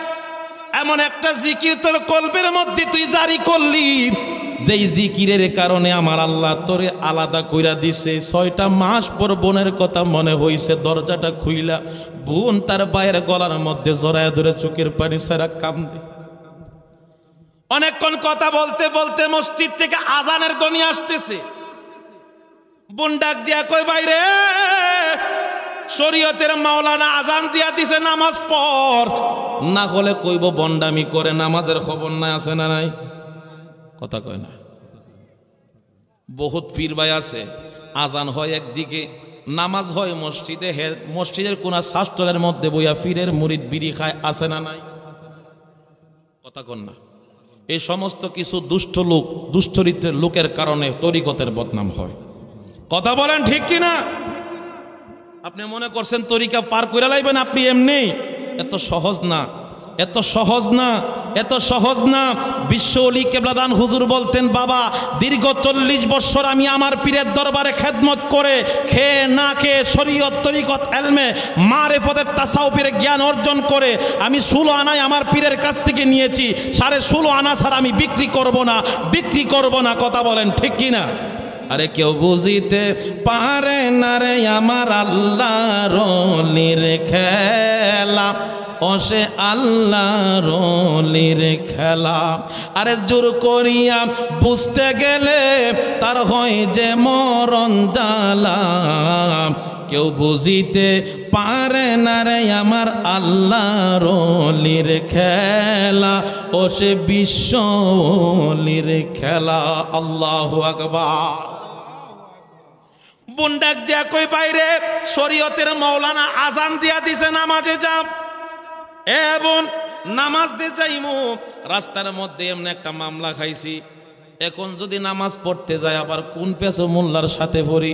এমন একটা জিকির তোর কলবের মধ্যে তুই জারি করলি, যেই জিকিরের কারণে আমার আল্লাহ তোরে আলাদা কইরা দিছে। 6টা মাস পর বোনের কথা মনে হইছে, দরজাটা খুইলা বোন তার ভাইয়ের গলার মধ্যে জড়ায় ধরে চোখের পানি ছাড়া কান্দে। অনেকক্ষণ কথা বলতে বলতে মসজিদ থেকে আজানের ধ্বনি আসতেছে। বোন ডাক দিয়া কই বাইরে, শরীয়তের মাওলানা আজান দিয়া দিছে, নামাজ পড়। না হলে কইব বন্ডামি করে, নামাজের খবর নাই, আছে না নাই? কথা কয় না। বহুত পীর ভাই আছে, আজান হয় একদিকে, নামাজ হয় মসজিদে, মসজিদের কোন শাস্ত্রের মধ্যে বইয়া পীরের মুরিদ বিড়ি খায়, আছে না নাই? কথা কন না। এই সমস্ত কিছু দুষ্ট লোক, দুশ্চরিত্রের লোকের কারণে তরিকতের বদনাম হয়। কথা বলেন ঠিক কিনা? আপনি মনে করছেন তরিকা পার করে লাইবেন আপনি এমনি? এত সহজ না। এত সহজ না, এত সহজ না। বিশ্ব ওলি কেবলাদান হুজুর বলতেন, বাবা দীর্ঘ 40 বছর আমি আমার পীরের দরবারে খেদমত করে খেয়ে না খেয়ে শরীয়ত তরিকত এলমে মারেফতের তাসাউফের জ্ঞান অর্জন করে আমি 16 আনায় আমার পীরের কাছ থেকে নিয়েছি। 16.5 আনা ছাড়া আমি বিক্রি করব না। কথা বলেন ঠিক কিনা? আরে কেউ বুঝিতে পারে না রে আমার আল্লাহর ওলির খেলা, ও সে আল্লাহর ওলির খেলা। আরে জোর করিয়া বুঝতে গেলে তার হয় যে মরণ জ্বালা। কেউ বুঝিতে পারে না রে আমার আল্লাহর ওলির খেলা, ও সে বিশ্ব ওলির খেলা। আল্লাহু আকবার। বুন্ডাক দিয়া কই বাইরে শরীয়তের মাওলানা আজান দিয়া দিছে, নামাজে যা। এবং নামাজ দিয়ে যাইমু, রাস্তার মধ্যে এমন একটা মামলা খাইছি। এখন যদি নামাজ পড়তে যায় আবার কোন পেছো মোল্লার সাথে পড়ি।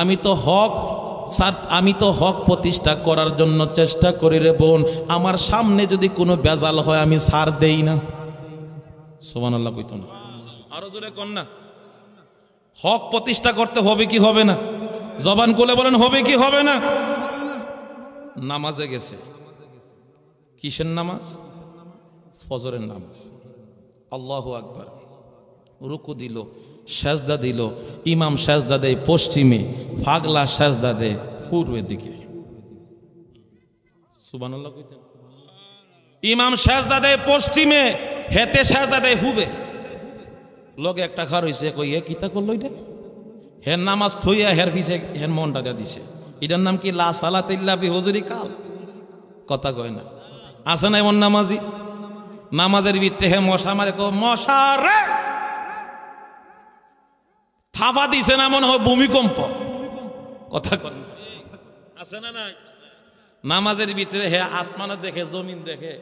আমি তো হক প্রতিষ্ঠা করার জন্য চেষ্টা করি রে বোন। আমার সামনে যদি কোনো বেজাল হয় আমি ছাড় দেই না। সুবহানাল্লাহ কইতো না, আরো জোরে কোন না। হক প্রতিষ্ঠা করতে হবে কি হবে না? জবান খুলে বলেন, হবে কি হবে না? নামাজে গেছে, কিসের নামাজ? ফজরের নামাজ। আল্লাহু আকবার। রুকু দিল, সেজদা দিল। ইমাম সেজদা দেয় পশ্চিমে, ফাগলা সেজদা দেয় পূর্বের দিকে। সুবহানাল্লাহ কইতে। ইমাম সেজদা দেয় পশ্চিমে, হেতে সেজদা দেয় পূবে। লগে একটা খার হইছে, কই এ কিতা করলো এটা? হের নামাজ থইয়া হের পিছে হের মনটা দিয়া দিছে। এটার নাম কি? লা সালাতা ইল্লা বিহুজুরি কাল। কথা কয় না, আছে না এমন নামাজি? নামাজের ভিতরে হে মশা মারে, মশা রে থাপা দিছে না, মনে হয় ভূমিকম্প। কথা কয় না, আছে না নাই? নামাজের ভিতরে হে আসমানে দেখে, জমিন দেখে,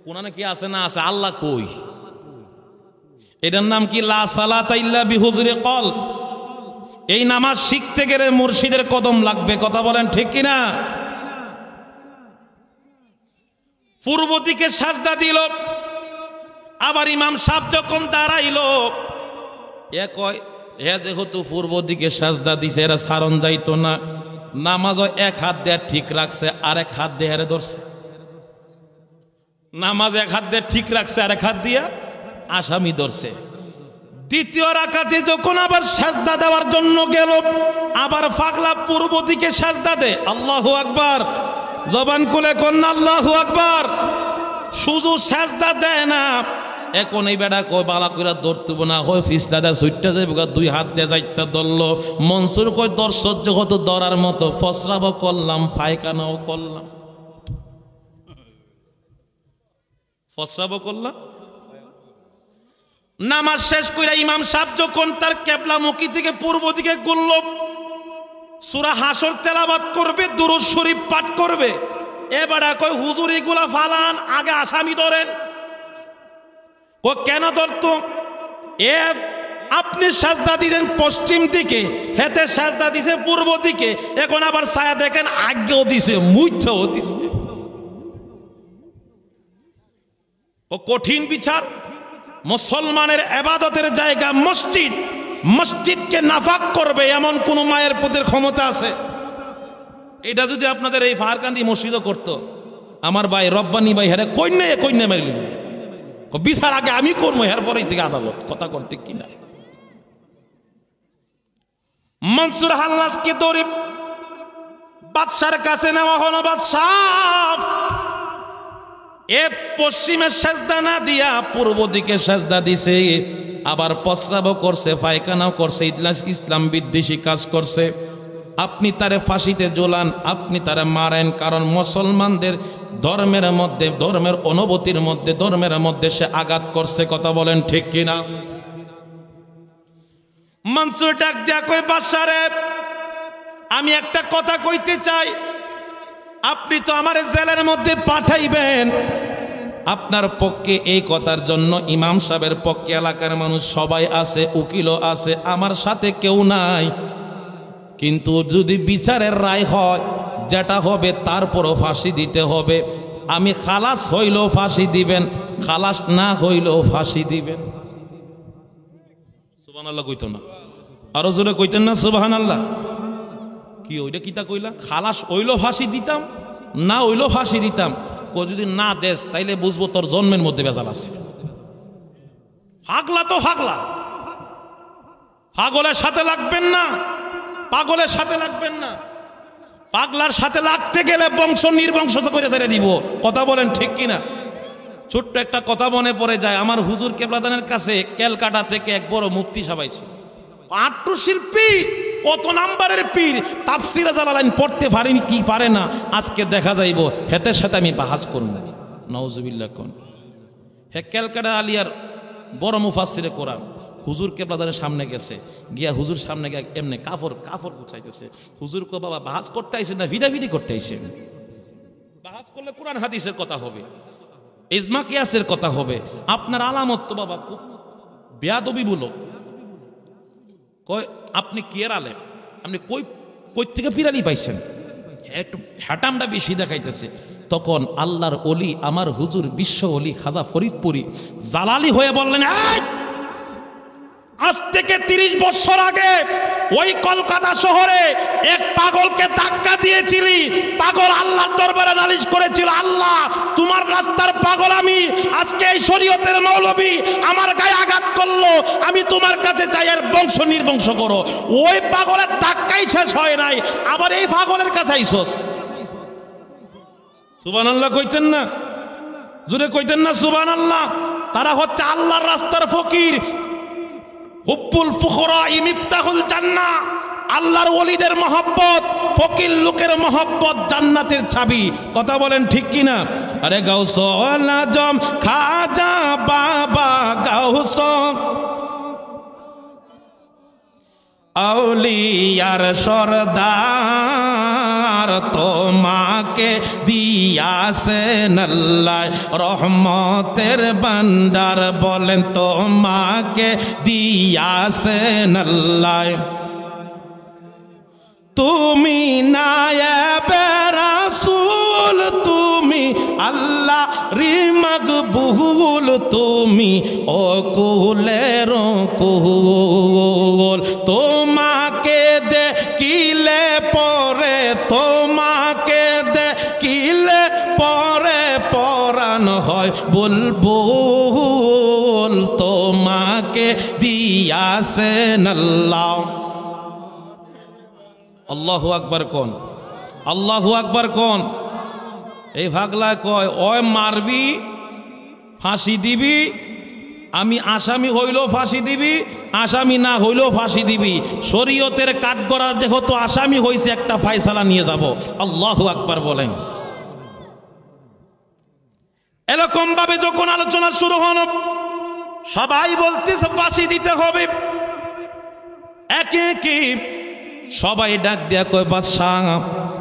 কোনানে কি আছে না আছে, আল্লাহ কই। এটার নাম কি? লা সালাতা ইল্লা বিহুজুরি কল। এই নামাজ শিখতে গেলে মুর্শিদের কদম লাগবে। কথা বলেন ঠিক কিনা? পূর্ব দিকে সাজদা দিল, আবার ইমাম সাহেব যখন দাঁড়াইল, এ কয় এ যেহেতু পূর্ব দিকে সাজদা দিছে, এরা সারণ যাইতো না। নামাজও এক হাত দিয়ে ঠিক রাখছে, আর এক হাত দিয়ে হেরে ধরছে। নামাজ এক হাত দিয়ে ঠিক রাখছে, আর এক হাত দিয়ে আসামি ধরছে। দ্বিতীয় রাকাতে যখন আবার সাজদা দেওয়ার জন্য গেল, আবার পাগলা পূর্ব দিকে সাজদা দে। আল্লাহু আকবার। জবান খুলে কন্যা আল্লাহু আকবার। শুধু সাজদা দেয় না, এখন এই বেড়া কয় বালা কইরা ধরতেব না, হয় ফিসলা দেয় সুইটটা যাইব, 2 হাত দিয়ে যাইতে ধরলো। মনসুর কয় দর সহ্য হতো ধরার মতো, ফসরাবও করলাম, ফায়খানাও করলাম। ফসরাবও করলাম। নামাজ শেষ কইরা ইমাম সাহেব যখন তার কেবলামুখী থেকে পূর্ব দিকে ঘুরল, সূরা হাসর তেলাওয়াত করবে, দুরূদ শরীফ পাঠ করবে। এবারে কই হুজুর এগুলা ফালান, আগে আসামি ধরেন। ও কেন ধরতো? আপনি সাজদা দিলেন পশ্চিম দিকে, হেতে সাজদা দিছে পূর্ব দিকে। এখন আবার ছায়া দেখেন আগেও দিছে, মুইছাও দিছে। ও কঠিন বিচার। মুসলমানের ইবাদতের জায়গা মসজিদ, মসজিদকে নাফাক করবে এমন কোন মায়ের পুতের ক্ষমতা আছে? এটা যদি আপনাদের এই ফারকান্দি মসজিদও করতো, আমার ভাই রব্বানি ভাই হেরে কইনে মারিল বিচার আগে আমি করবো, হের পরে আদালত। কথা কোন ঠিক কিনা? মনসুর হাল্লাসকে ধরে বাদশার কাছে নেওয়া হলো। বাদশাহ এ পশ্চিমে সেজদা না দিয়া পূর্ব দিকে সেজদা দিছে, আবার প্রস্রাবও করছে, পায়খানাও করছে, ইসলাম বিদ্বেষী কাজ করছে। আপনি তারে ফাঁসিতে ঝোলান, আপনি তারে মারেন। কারণ মুসলমানদের ধর্মের মধ্যে, ধর্মের অনুভূতির মধ্যে, ধর্মের মধ্যে সে আঘাত করছে। কথা বলেন ঠিক কিনা? মনসুর ডাক দিয়া কই, বাদশারে আমি একটা কথা কইতে চাই। আপনি তো আমার জেলের মধ্যে পাঠাইবেন, আপনার পক্ষে এই কথার জন্য ইমাম সাহেবের পক্ষে এলাকার মানুষ সবাই আছে, উকিলও আছে, আমার সাথে কেউ নাই। কিন্তু যদি বিচারের রায় হয়, যেটা হবে তারপরও ফাঁসি দিতে হবে। আমি খালাস হইলেও ফাঁসি দিবেন, খালাস না হইলেও ফাঁসি দিবেন। সুবহানাল্লাহ কইতো না? আরো জোরে কইতেন না সুবহানাল্লাহ? কি ওইটা কিতা কইলা? খালাস হইলেও ফাঁসি দিতাম, না হইলেও ফাঁসি দিতাম। যদি না দেশ তাইলে বুঝবো তোর জন্মের মধ্যে বেজাল আছে। পাগলা তো পাগলা, পাগলের সাথে লাগবেন না, পাগলের সাথে লাগবেন না। পাগলার সাথে লাগতে গেলে বংশ নির্বংশ করে ছেড়ে দিব। কথা বলেন ঠিক কিনা? ছোট্ট একটা কথা মনে পড়ে যায়, আমার হুজুর কেবলাদানের কাছে ক্যালকাটা থেকে এক বড় মুফতি সাবাইছে, আট্টুশির পীর, কত নাম্বারের পীর, তাফসিরে জালালাইন পড়তে পারেনি কি পারে না, আজকে দেখা যাইব হেতের সাথে আমি বাহাজ করব। নাউজুবিল্লাহ। কোন হে ক্যালকাটা আলিয়ার বড় মুফাসসিরে কোরআন, হুজুর কেবলাদানের সামনে গেছে, গিয়া হুজুর সামনে গিয়ে এমনি কাফর গুছাইতেছে। হুজুর কো বাবা বাহাজ করতে আইছেন না ভিডাভিডি করতে আইছেন? বাহাজ করলে কোরআন হাদিসের কথা হবে, ইজমা কিয়াসের কথা হবে। আপনার আলামত তো বাবা খুব বেয়াদবি বলো। কয় আপনি কি এর আলেম, আপনি কই থেকে পিরালি পাইছেন? একটু হ্যাটামটা বেশি দেখাইতেছে। তখন আল্লাহর ওলি আমার হুজুর বিশ্ব ওলি খাজা ফরিদপুরি জালালি হয়ে বললেন, আজ থেকে 30 বছর আগে ওই কলকাতা শহরে এক পাগলকে ধাক্কা দিয়েছিলি, পাগল আল্লাহর দরবারে নালিশ করেছিল, আল্লাহ তোমার রাস্তার পাগল আমি, আজকে এই শরীয়তের মৌলবী আমার গায়ে আঘাত করলো, আমি তোমার কাছে চাই এর বংশ নির্বংশ করো। ওই পাগলের ধাক্কাই শেষ হয় নাই, আবার এই পাগলের কাছে আইছস। সুবহানাল্লাহ কইতেন না? জোরে কইতেন না সুবহানাল্লাহ? তারা হচ্ছে আল্লাহর রাস্তার ফকির। হুব্বুল ফুকরা মিফতাহুল জান্নাহ, আল্লাহর ওলিদের মহব্বত, ফকির লোকের মহব্বত জান্নাতের চাবি। কথা বলেন ঠিক কিনা? আরে গাউসুল আজম খাজা বাবা গাউস আউলিয়ার সরদার, তোমাকে দিয়াছেন আল্লাহ রহমতের ভান্ডার, বলেন তোমাকে দিয়াছেন আল্লাহ। তুমি নায়েবে রাসূল, তুমি আল্লাহ রি মকবুল, তুমি ও কুলের কুল। তোমাকে দেখিলে পরে, তোমাকে দেখিলে পরে পরাণ হয় বুলবুল, তোমাকে দিয়াছেন আল্লাহ। আল্লাহু আকবার কোন? আল্লাহু আকবার কোন? এই ভাগলা কয় ওই মারবি ফাঁসি দিবি, আমি আসামি হইলেও ফাঁসি দিবি, আসামি না হইলেও ফাঁসি দিবি। শরীয়তের কাঠগড়ার যেহেতু আসামি হয়েছে, একটা ফায়সালা নিয়ে যাব। আল্লাহু আকবার বলেন। এরকম ভাবে যখন আলোচনা শুরু হলো, সবাই বলতেছে ফাঁসি দিতে হবে। একে একে সবাই ডাক দিয়া কয়, বাদশাহ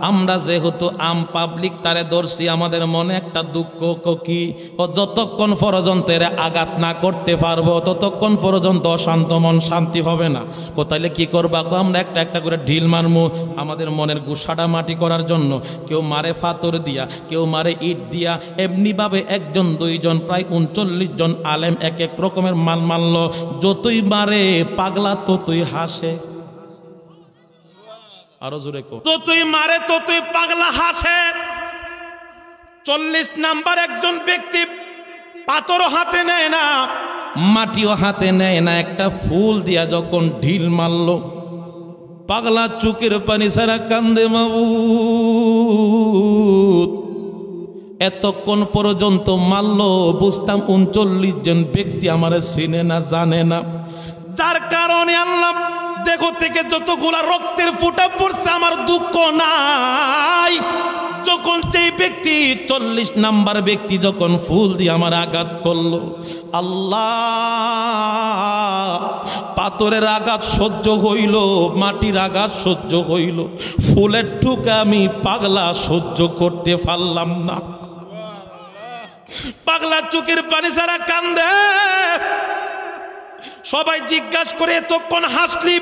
আমরা যেহেতু আম পাবলিক তারে ধরছি, আমাদের মনে একটা দুঃখ কি, ও যতক্ষণ পর্যন্ত এর আঘাত না করতে পারবো ততক্ষণ পর্যন্ত অশান্ত মন শান্তি হবে না। কোথায় কি করবা? আমরা একটা একটা করে ঢিল মারমু আমাদের মনের গুসাটা মাটি করার জন্য। কেউ মারে ফাতর দিয়া, কেউ মারে ইট দিয়া, এমনিভাবে একজন দুইজন প্রায় 39 জন আলেম এক এক রকমের মাল মারল। যতই মারে পাগলা ততই হাসে। আরো জোরে কো, ততই মারে ততই পাগলা হাসে। 40 নাম্বার একজন ব্যক্তি পাথরও হাতে নেয় না, মাটিও হাতে নেয় না, একটা ফুল দিয়া যখন ঢিল মারলো, পাগলা চোখের পানি ছাড়া কান্দে। মাবুদ এতক্ষণ পর্যন্ত মারলো, বুঝতাম 39 জন ব্যক্তি আমার চিনে না, জানে না, যার কারণে আল্লাহ দেখো থেকে যতগুলা রক্তের ফোঁটা পড়ছে আমার দুঃখ নাই। যখন সেই ব্যক্তি 40 নাম্বার ব্যক্তি যখন ফুল দিয়ে আমার আঘাত করলো, আল্লাহ পাথরের আঘাত সহ্য হইল, মাটির আঘাত সহ্য হইল, ফুলের ঠুকা আমি পাগলা সহ্য করতে পারলাম না। পাগলা চোখের পানি ছাড়া কান্দে। সবাই জিজ্ঞাসা করে, এতক্ষণ হাসলি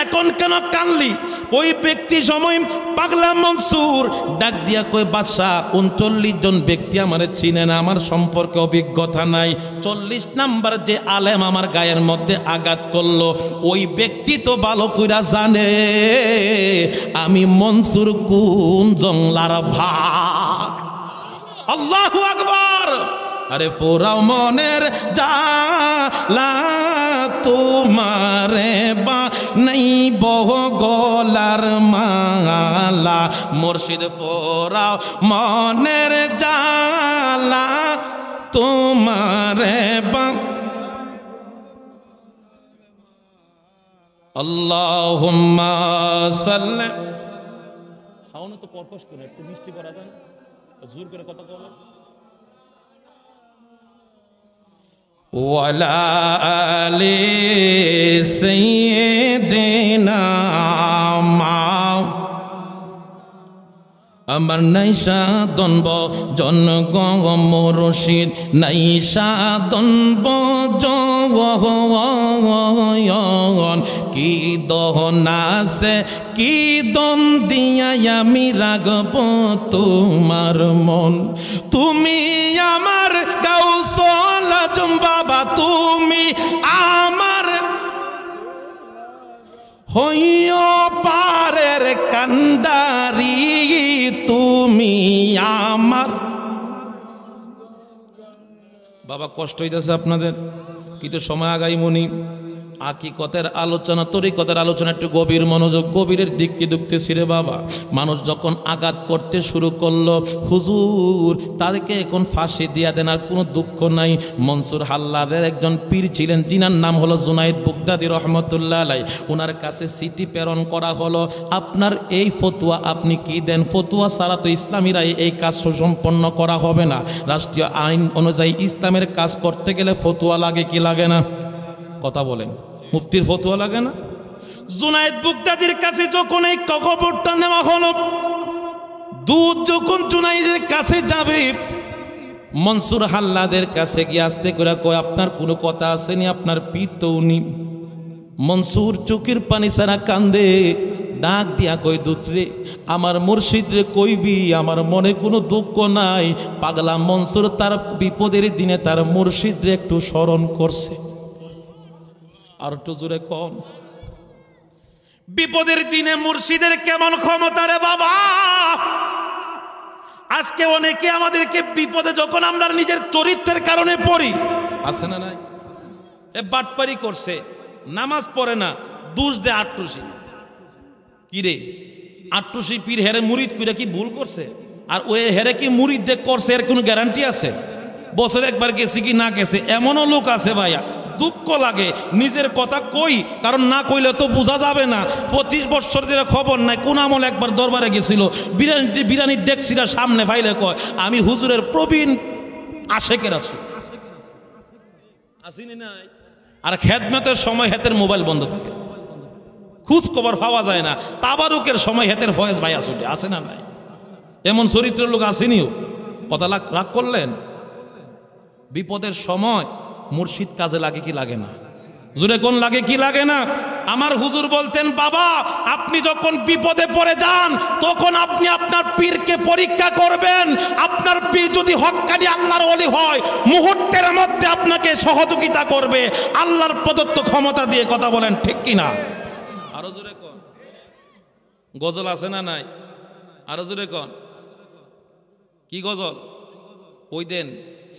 এখন কেন কানলি? ওই ব্যক্তি সময় পাগলা মনসুর ডাক দিয়া কই বাদশাহ 39 জন ব্যক্তি আমারে চিনে না, আমার সম্পর্কে অভিজ্ঞতা নাই। 40 নাম্বার যে আলেম আমার গায়ের মধ্যে আঘাত করলো ওই ব্যক্তি তো ভালো কইরা জানে আমি মনসুর কোন জংলার ভাগ। আল্লাহু আকবার। আরে ফোরাও মনের জালা তোমারে বা নাই বহ গলার মালা, মুর্শিদ ফোরাও মনের জালা তোমারে বা। আল্লাহুম্মা সাল্লি। সাউন্ড তো কর্কশ করে একটু মিষ্টি করা যায় না, জোর করে কথা বলো। ওয়ালা আলি সাইয়্যিদিনা মা। আমার নাইসা দনব জনগ মুর্শিদ, নাইসা দনব জগন, কি দহন আছে কি দন দিয়া আমি রাগব তোমার মন। তুমি আমার গাউসুল আজম বাবা, তুমি আমার হইও পারের কান্ডারি, তুমি আমার। বাবা কষ্ট হইতেছে আপনাদের, কিন্তু সময় আগাই মনি। আকিকতের আলোচনা, তরিকতের আলোচনা একটু গভীর মনোযোগ, গভীরের দিককে ঢুকতেছি রে বাবা। মানুষ যখন আঘাত করতে শুরু করলো, হুজুর তাদেরকে এখন ফাঁসি দিয়া দেন, আর কোনো দুঃখ নাই। মনসুর হাল্লাদের একজন পীর ছিলেন, যিনার নাম হলো জুনাইদ বুগদাদি রহমতুল্লাহ আলাইহি। ওনার কাছে চিঠি প্রেরণ করা হলো, আপনার এই ফতুয়া আপনি কি দেন? ফতুয়া ছাড়া তো ইসলামীরা এই কাজ সম্পন্ন করা হবে না। রাষ্ট্রীয় আইন অনুযায়ী ইসলামের কাজ করতে গেলে ফতুয়া লাগে কি লাগে না? কথা বলেন, মুফতির ফতুয়া লাগে না? জুনাইদ বুগদাদির কাছে যখন এই খবরটা নেওয়া হলো, দুধ যখন জুনাইদের কাছে যাবে, মনসুর হাল্লাদের কাছে গিয়ে আস্তে করে কয় আপনার কোনো কথা আসেনি, আপনার পীর তো উনি। মনসুর চোখের পানি ছাড়া কান্দে, ডাক দিয়া কই দুধরে আমার মুর্শিদ রে কইবি, আমার মনে কোনো দুঃখ নাই। পাগলা মনসুর তার বিপদের দিনে তার মুর্শিদ রে একটু স্মরণ করছে। আর একটু জোরে কম। বিপদের দিনে মুর্শিদের কেমন ক্ষমতা রে বাবা! আজকে অনেকে আমাদেরকে বিপদে যখন আমরা নিজের চরিত্রের কারণে পড়ি, আছে না নাই? এ বাটপারি করছে, নামাজ পড়ে না, দুষ দে আটটুসি। কি রে আটটুসি পীর হেরে মুরিদ কইরা কি ভুল করছে? আর ওই হেরে কি মুরিদ দে করছে এর কোনো গ্যারান্টি আছে? বছরে একবার গেছে কি না গেছে, এমনও লোক আছে ভাইয়া। দুঃখ লাগে নিজের কথা কই, কারণ না কইলে তো বোঝা যাবে না। 25 বছর ধরে খবর নাই কোন আমল একবার দরবারে গেছিল, বিরিয়ানির ডেকসিরা সামনে ফাইলে কয় আমি হুজুরের প্রবীণ আশেকের আছি, আসিনি নাই। আর খেদমতের সময় হাতের মোবাইল বন্ধ থাকে, খোঁজ খবর পাওয়া যায় না। তাবারুকের সময় হাতের ফয়েজ ভাই আসলে আছে না নাই? এমন চরিত্রের লোক আসেনিও। কথা রাগ করলেন? বিপদের সময় মুর্শিদ কাজে লাগে কি লাগে না? জুড়ে কোন লাগে কি লাগে না? আমার হুজুর বলতেন, বাবা আপনি যখন বিপদে পড়ে যান তখন আপনি আপনার পীরকে পরীক্ষা করবেন। আপনার পীর যদি হক্কানি আল্লাহর ওলি হয়, মুহূর্তের মধ্যে আপনাকে সহযোগিতা করবে আল্লাহর প্রদত্ত ক্ষমতা দিয়ে। কথা বলেন ঠিক কিনা? আরো জোরে কোন। গজল আছে না নাই? আরো জোরে কোন। কি গজল? ওই দিন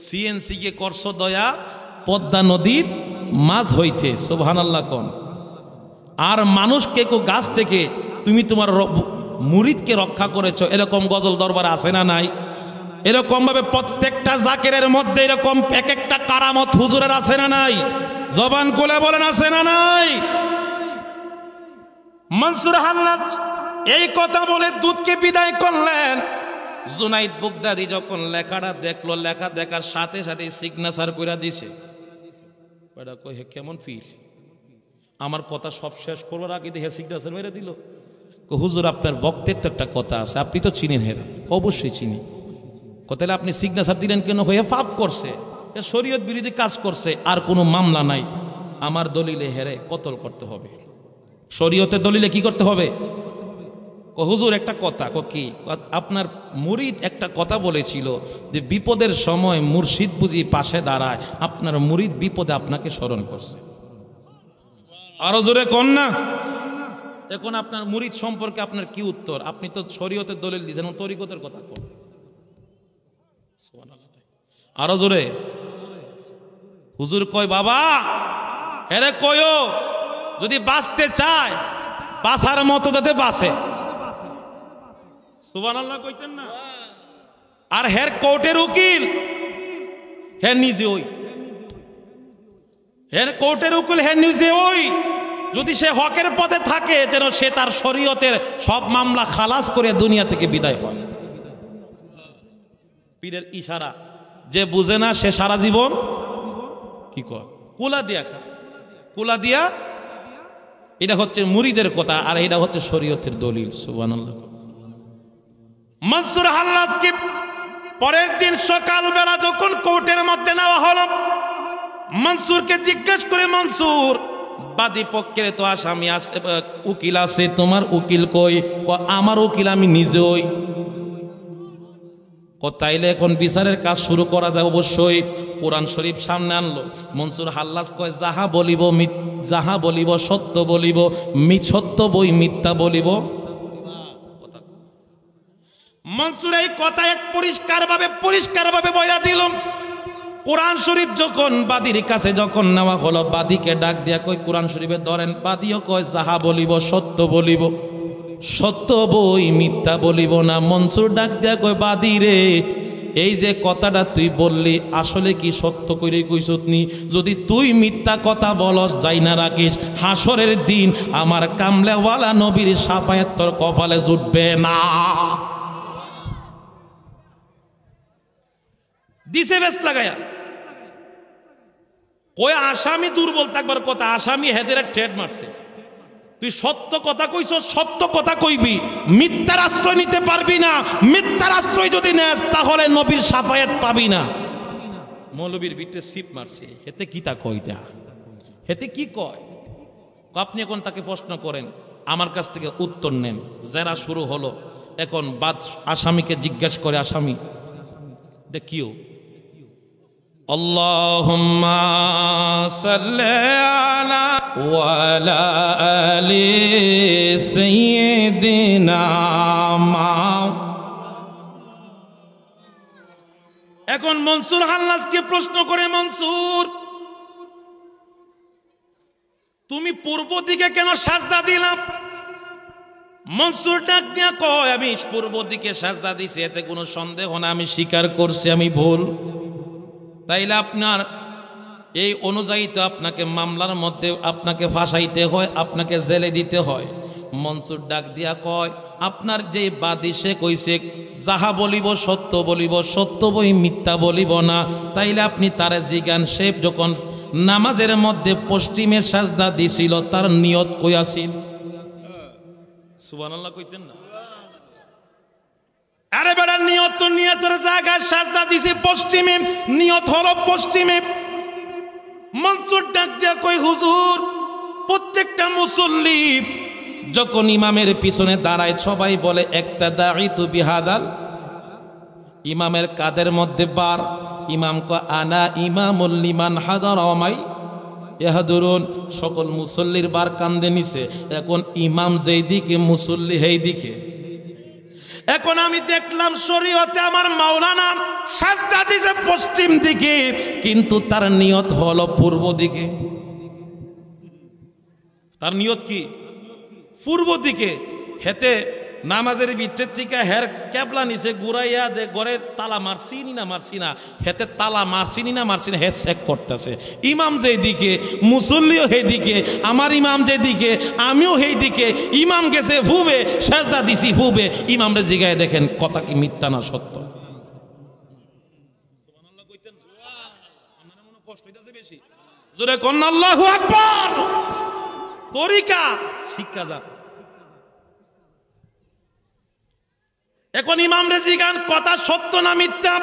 সিএনসি কে করছো দয়া পদ্মা নদীর মাছ হইতে, সুবহানাল্লাহ কোন। আর মানুষকে কো গাছ থেকে তুমি তোমার মুরিদকে রক্ষা করেছো, এরকম গজল দরবার আছে না নাই? এরকম ভাবে প্রত্যেকটা জাকেরের মধ্যে এরকম এক একটা কারামত হুজুরের আছে না নাই? জবান খুলে বলেন আছে না নাই? মনসুর হাল্লাদ এই কথা বলে দুধকে বিদায় করলেন। জুনাইদ বুগদাদি যখন লেখাটা দেখলো, লেখা দেখার সাথে সাথে সিগনেচার করে দিছে। কেমন পীর, আমার কথা সব শেষ করবার আগে দেখে সিগনেচার মেরে দিল। হুজুর আপনার বক্তের তো একটা কথা আছে, আপনি তো চিনেন হেরে। অবশ্যই চিনি। তাহলে আপনি সিগনেচার দিলেন কেন? হয়ে পাপ করছে, শরীয়ত বিরোধী কাজ করছে, আর কোনো মামলা নাই। আমার দলিলে হেরে কতল করতে হবে। শরীয়তের দলিলে কি করতে হবে? হুজুর একটা কথা, কি? আপনার মুরিদ একটা কথা বলেছিল যে বিপদের সময় মুর্শিদ বুঝি পাশে দাঁড়ায়, আপনার মুরিদ বিপদে আপনাকে স্মরণ করছে। আরো জোরে কোন না। এখন আপনার মুরিদ সম্পর্কে আপনার কি উত্তর? আপনি তো শরীয়তের দলিল দিয়েছেন, তরিকতের কথা কোন? আরো জোরে। হুজুর কয় বাবা হেরে কয়ও যদি বাঁচতে চায় বাঁচার মতো যাতে বাঁচে। সুবহানাল্লাহ কইতেন না। আর হের কোর্টের উকিল হে নিজে ওই, হের কোর্টের উকিল হে নিজে ওই, যদি সে হকের পথে থাকে যেন সে তার শরীয়তের সব মামলা খালাস করে দুনিয়া থেকে বিদায় হয়। পীরের ইশারা, যে বুঝে না সে সারা জীবন কি কয় কুলা দিয়া খায়, কুলা দিয়া। এটা হচ্ছে মুরিদের কথা, আর এটা হচ্ছে শরীয়তের দলিল। সুবহানাল্লাহ। মনসুর হাল্লাজকে পরের দিন সকালবেলা যখন কোর্টের মধ্যে নেওয়া হলো, মনসুরকে জিজ্ঞেস করে, মনসুর বাদী পক্ষের তো আসামি আছে, উকিল আছে, তোমার উকিল কই? আমার উকিল আমি নিজেই। তাইলে এখন বিচারের কাজ শুরু করা যায়। অবশ্যই কোরআন শরীফ সামনে আনলো। মনসুর হাল্লাজ কয় যাহা বলিব সত্য বলিব, সত্য বই মিথ্যা বলিব। মনসুর এই কথা এক পরিষ্কারভাবে বইলা দিল। কোরআন শরীফ যখন বাদীর কাছে যখন নেওয়া হলো, বাদীকে ডাক দিয়া কই কোরআন শরীফে ধরেন। বাদীও কয় যাহা বলিব সত্য বলিব, সত্য বই মিথ্যা বলিব না। মনসুর ডাক দিয়া কয় বাদী রে, এই যে কথাটা তুই বললি আসলে কি সত্য করে কইছত নি? যদি তুই মিথ্যা কথা বলস যাই না রাখিস, হাসরের দিন আমার কামলেওয়ালা নবীর শাফায়াত তোর কপালে জুটবে না। দিছে বেশ লাগায়া কই আসামি দুর্বল থাকবার কথা, আসামি হেদের ট্রেড মারছে। তুই সত্য কথা কইছ, সত্য কথা কইবি, মিথ্যার আশ্রয় নিতে পারবি না। মিথ্যার আশ্রয় যদি নেস তাহলে নবীর শাফায়াত পাবি না। মৌলবীর ভিতরে সিপ মারছে, হেতে কি তা কইটা, হেতে কি কয়? আপনি এখন তাকে প্রশ্ন করেন, আমার কাছ থেকে উত্তর নেন। জেরা শুরু হলো, এখন বাদ আসামিকে জিজ্ঞাসা করে, আসামি এটা কিও? আল্লাহুম্মা সাল্লি আলা ওয়ালা আলি সাইয়্যিদিনা মা। এখন মনসুর হাল্লাজকে প্রশ্ন করে, মনসুর তুমি পূর্ব দিকে কেন সাজদা দিলাম? মনসুর ডাক দিয়া কয় আমি পূর্ব দিকে সাজদা দিছি, এতে কোনো সন্দেহ না, আমি স্বীকার করছি আমি ভুল। তাইলে আপনার এই অনুযায়ী তো আপনাকে মামলার মধ্যে আপনাকে ফাঁসাইতে হয়, আপনাকে জেলে দিতে হয়। মনসুর ডাক দিয়া কয় আপনার যে বাদী সে কইছে যাহা বলিব সত্য বলিব, সত্য বই মিথ্যা বলিব না। তাইলে আপনি তারে জিগান, সে যখন নামাজের মধ্যে পশ্চিমে সাজদা দিছিল তার নিয়ত কই আছিল? সুবহানাল্লাহ কইতেন না? আরে বেটা নিয়ত তো নিয়তের জায়গায় সাজদা দিছি পশ্চিমে, নিয়ত হলো পশ্চিমে। মনসুর ডাক দিয়া কই হুজুর প্রত্যেকটা মুসল্লি যখন ইমামের পিছনে দাঁড়ায় সবাই বলে ইক্তাদাইতু বিহাদাল, ইমামের কাদের মধ্যে বার, ইমাম কয় আনা ইমামুল লিমান হাদারামাই ইহাদুরুন, সকল মুসল্লির বার কান্দে নিছে। এখন ইমাম যেই দিকে মুসল্লি সেই দিকে। এখন আমি দেখলাম শরীয়তে আমার মাওলানা সাজদা দিছে পশ্চিম দিকে, কিন্তু তার নিয়ত হলো পূর্ব দিকে। তার নিয়ত কি? পূর্ব দিকে। হেতে নামাজের ভিতর থেকে হের ক্যাবলা নিচে ঘুরাইয়া যে ঘরের তালা মারছিনি না মারছি না, হেতে তালা মারছিনি না মারছি না হে চেক করতেছে। ইমাম যেই দিকে মুসল্লিও সেই দিকে, আমার ইমাম যেদিকে আমিও সেই দিকে। ইমাম গেছে হুবে, সাজদা দিছি হুবে। ইমামরে জিগায় দেখেন কথা কি মিথ্যা না সত্য? জোরে কোন আল্লাহু আকবার। তরিকা শিক্ষা যান। এখন ইমাম রেজি গান কথা সত্য না মিথ্যা?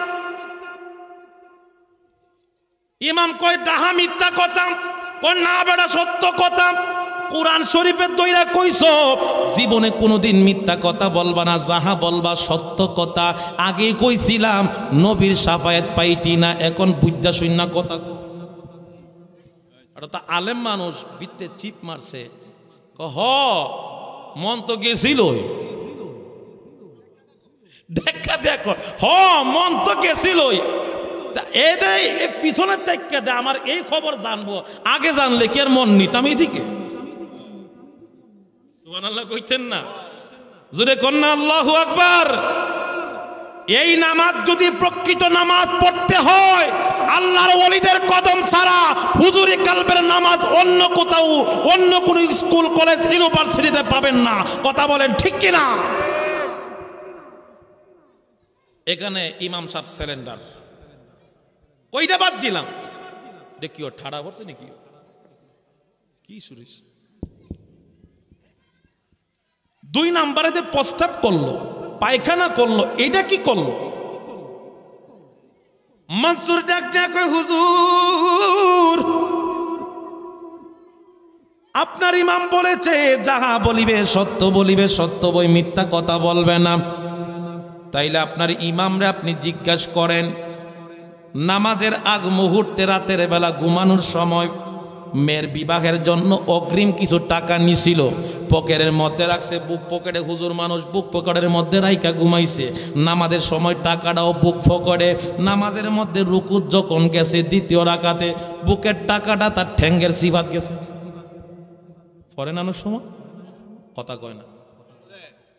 ইমাম কয় ডাহা মিথ্যা কথা, কয় না বেড়া সত্য কথা। কোরআন শরীফের দইরা কইছো জীবনে কোনোদিন মিথ্যা কথা বলবা না, যাহা বলবা সত্য কথা। আগে কইছিলাম নবীর শাফায়াত পাইতি না, এখন বুঝা শুননা কথা। আর তা আলেম মানুষ বিত্তে চিপ মারছে, হ মন তো গেছিল, দেখা দেখো হ মন তো গেছিল, পিছনে দেখা দে আমার এই খবর জানবো, আগে জানলে কি আর মন নিতাম এইদিকে? সুবহানাল্লাহ কইছেন না? জোরে কন্যা আল্লাহু আকবার। এই নামাজ যদি প্রকৃত নামাজ পড়তে হয়, আল্লাহর ওলিদের কদম ছাড়া হুজুরি কালবের নামাজ অন্য কোথাও, অন্য কোন স্কুল কলেজ ইউনিভার্সিটিতে পাবেন না। কথা বলেন ঠিক কিনা? এখানে ইমাম সাহেব সিলিন্ডার কইটা বাদ দিলাম, দেখিও ঠাড়া পড়ছে নাকি কি সুরেশ। 2 নাম্বারে যে প্রস্তাব করলো, পায়খানা করলো, এটা কি করলো? মনসুর ডাক দেয়া কই, হুজুর আপনার ইমাম বলেছে যাহা বলিবে সত্য বলিবে, সত্য বই মিথ্যা কথা বলবে না। তাইলে আপনার ইমামরে আপনি জিজ্ঞাসা করেন, নামাজের আগ মুহূর্তে রাতের বেলা ঘুমানোর সময় মেয়ের বিবাহের জন্য অগ্রিম কিছু টাকা নিছিল, পকেটের মধ্যে রাখছে, বুক পকেটে, হুজুর মানুষ বুক পকেটের মধ্যে রাইকা ঘুমাইছে। নামাজের সময় টাকাটাও বুক পকেটে, নামাজের মধ্যে রুকুত যখন গেছে দ্বিতীয় রাকাতে, বুকের টাকাটা তার ঠ্যাঙ্গের সিফাত গেছে। পরে নানোর সময় কথা কয় না,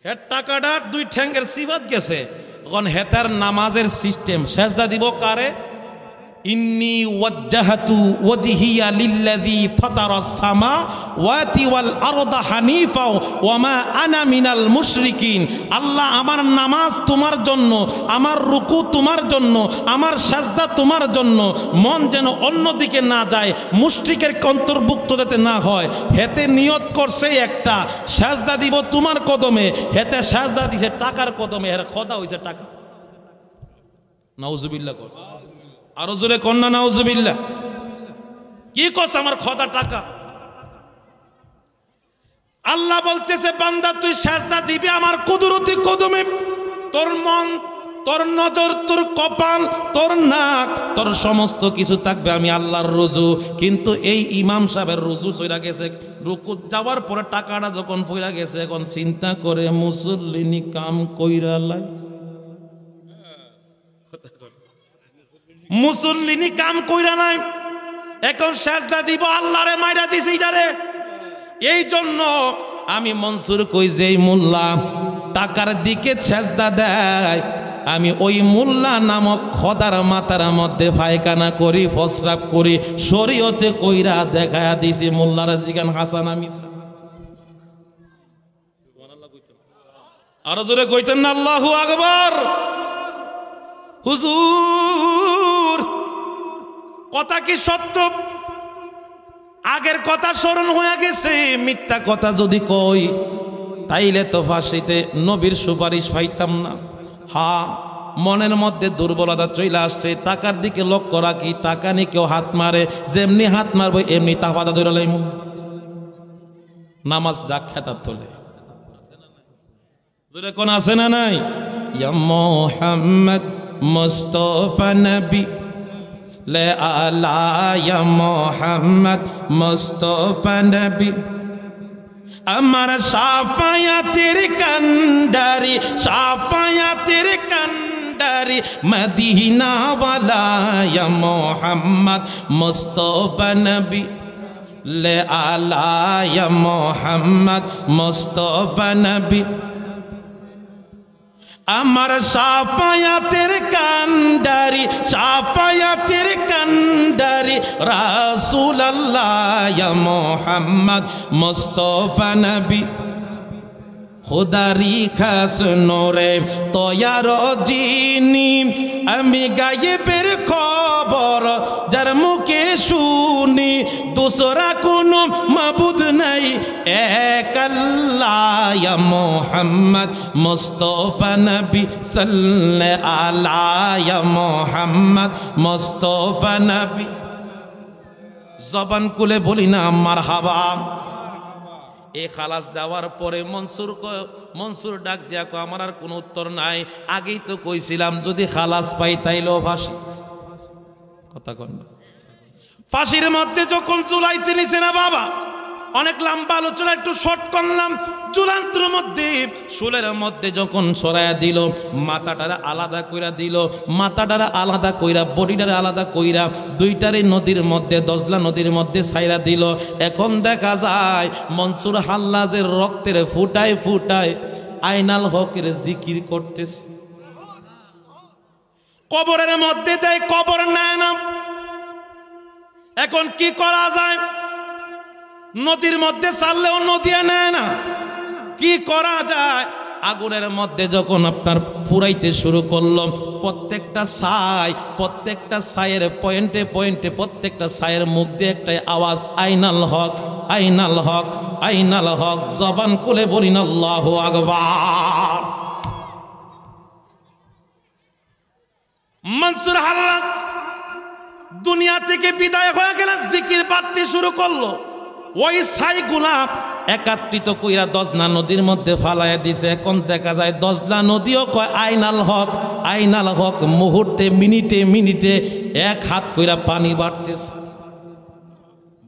হের টাকাটা 2 ঠ্যাঙ্গের সিফাত গেছে। এখন হেতার নামাজের সিস্টেম, সেজদা দিব কারে? ইন্নী ওয়াজ্জাহাতু ওয়াজহিয়া লিল্লাযী ফাতারাস সামাওয়াতি ওয়াল আরদা হানিফা ওয়া মা আনা মিনাল মুশরিকিন। আল্লাহ আমার নামাজ তোমার জন্য, আমার রুকু তোমার জন্য, আমার সেজদা তোমার জন্য। মন যেন অন্যদিকে না যায়, মুশরিকের অন্তর্ভুক্ত যাতে না হয়। হেতে নিয়ত করছে একটা, সেজদা দিব তোমার কদমে, হেতে সেজদা দিছে টাকার কদমে, এর খোদা হইছে টাকা। নাউজুবিল্লাহ কর, আরো জোরে কন্যা নাউজুবিল্লাহ। কি কস আমার খোদা টাকা? আল্লাহ বলতেছে বান্দা তুই সেজদা দিবি আমার কুদরতি কদমে, তোর মন, তোর নজর, তোর কপাল, তোর নাক, তোর সমস্ত কিছু থাকবে আমি আল্লাহর রুজু। কিন্তু এই ইমাম সাহেবের রুজু চইরা গেছে, রুকুত যাওয়ার পরে টাকাটা যখন পইরা গেছে, এখন চিন্তা করে মুসল্লিনি কাম কইরা লাই, মুসল্লিনি কাম কইরা নাই, এখন সেজদা দিব আল্লাহরে মাইরা দিছি এটারে। এই জন্য আমি মনসুর কই, যেই মোল্লা টাকার দিকে সেজদা দেয়, আমি ওই মোল্লা নামক খোদার মাথার মধ্যে পায়খানা করি, প্রস্রাব করি, শরীয়তে কইরা দেখায়া দিছি। মোল্লারা জিগান হাসান আমি আরো জোরে কইতেন না আল্লাহু আকবার। হুজুর কথা কি সত্য? আগের কথা স্মরণ হয়ে গেছে, মিথ্যা কথা যদি কই তাইলে তো ফাঁসিতে নবীর সুপারিশ পাইতাম না। হ্যাঁ, মনের মধ্যে দুর্বলতা চলে আসছে, টাকার দিকে লক্ষ্য রাখি, টাকা নিয়ে কেউ হাত মারে, যেমনি হাত মারবো এমনি তাফাদা ধরে লাইমু। নামাজ যাক খেতার তোলে, যদি কোন আছে না নাই? ইয়া মুহাম্মদ মুস্তাফা নবী লে আলা, ইয়া মুহাম্মদ মুস্তাফা নবী আমার শাফায়াতের কান্ডারি, শাফায়াতের কান্ডারি মদিনা ওয়ালা, ইয়া মুহাম্মদ মুস্তাফা নবী লে আলা, ইয়া মুহাম্মদ মুস্তাফা নবী আমার শাফায়াতের কান্ডারি, শাফায়াতের কান্ডারি রাসূলুল্লাহ, ইয়া মুহাম্মদ মুস্তাফা নবী খুদারি খাস নোরে তয়ার জিনি, আমি গায়েবের খবর যার মুখে শুনি, দুসরা কোনো মাবুদ নাই এক আল্লাহ, ইয়া মুহাম্মদ মুস্তাফা নবী সাল্লাল্লাহু আলা, ইয়া মুহাম্মদ মুস্তাফা নবী। জবান খুলে বলি না মারহাবা, এই খালাস দেওয়ার পরে মনসুর ডাক দিয়া কো আমার আর কোনো উত্তর নাই, আগেই তো কইছিলাম যদি খালাস পাই তাইলেও ফাঁসি। কথা কন না। ফাঁসির মধ্যে যখন চুলাইতে নিছে না বাবা, অনেক লম্বা আলোচনা, একটু শর্ট করলাম। চুলান্তের মধ্যে শুলের মধ্যে যখন সরাইয়া দিল, মাথাটারে আলাদা কইরা দিল, মাথাটারে আলাদা কইরা বডিটারে আলাদা কইরা দুইটারে নদীর মধ্যে, দজলা নদীর মধ্যে ছাইরা দিল। এখন দেখা যায় মনসুর হাল্লাজের রক্তের ফুটায় ফুটায় আইনাল হকের জিকির করতেছে। কবরের মধ্যে দেয়, কবর নেয় না। এখন কি করা যায়? নদীর মধ্যে ছাড়লেও নদী নেয় না, কি করা যায়? আগুনের মধ্যে যখন আপনার পুরাইতে শুরু করলো, প্রত্যেকটা ছায়ের পয়েন্টে পয়েন্টে, প্রত্যেকটা ছায়ের মুখ দিয়ে একটাই আওয়াজ, আইনাল হক, আইনাল হক, আইনাল হক। জবান খুলে বলিন আল্লাহু আকবার। মনসুর হাল্লাজ দুনিয়া থেকে বিদায় হয়ে গেলেন, জিকির বাড়তে শুরু করলো। ওই ছাইগুলা একাত্রিত কইরা দজলা নদীর মধ্যে ফালাইয়া দিছে। এখন দেখা যায় দজলা নদীও কয় আইনাল হক, আইনাল হক। মুহূর্তে, মিনিটে মিনিটে এক হাত কইরা পানি বাড়তেছে।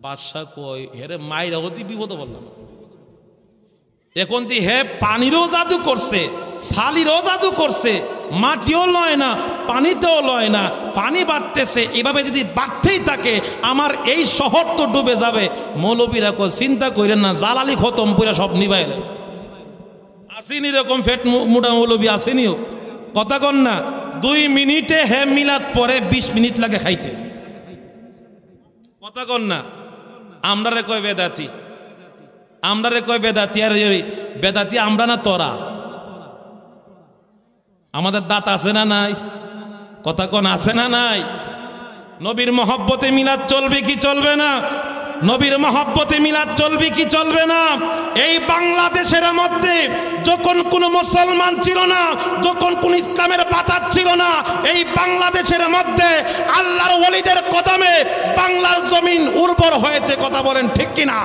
বাদশা কই হেরে মাইরা অতি বিপদ বললাম। এখন দি হে পানিরও জাদু করছে, ছালিরও জাদু করছে, মাটিও লয় না, পানিতেও লয় না, পানি বাড়তেছে। এভাবে যদি বাড়তেই থাকে আমার এই শহর তো ডুবে যাবে। মৌলবীরা কো চিন্তা করেন না, জালালি খতম পুরা সব নিবাইলেন। আসেনি এরকম ফেট মোটা মৌলবী, আসেনিও। কথা কন না। 2 মিনিটে হে মিলাদ পরে 20 মিনিট লাগে খাইতে। কথা কন না। আমরা রে কয় বেদাতি, আমরা রে কয় বেদাতি। আর বেদাতি আমরা না তোরা? আমাদের দাঁত আছে না নাই? কথা কোন আছে না নাই? নবীর মহব্বতে মিলাদ চলবে কি চলবে না? নবীর মহব্বতে মিলাদ চলবে কি চলবে না? এই বাংলাদেশের মধ্যে যখন কোনো মুসলমান ছিল না, যখন কোন ইসলামের বাতাস ছিল না, এই বাংলাদেশের মধ্যে আল্লাহর ওলিদের কদমে বাংলার জমিন উর্বর হয়েছে। কথা বলেন ঠিক কিনা?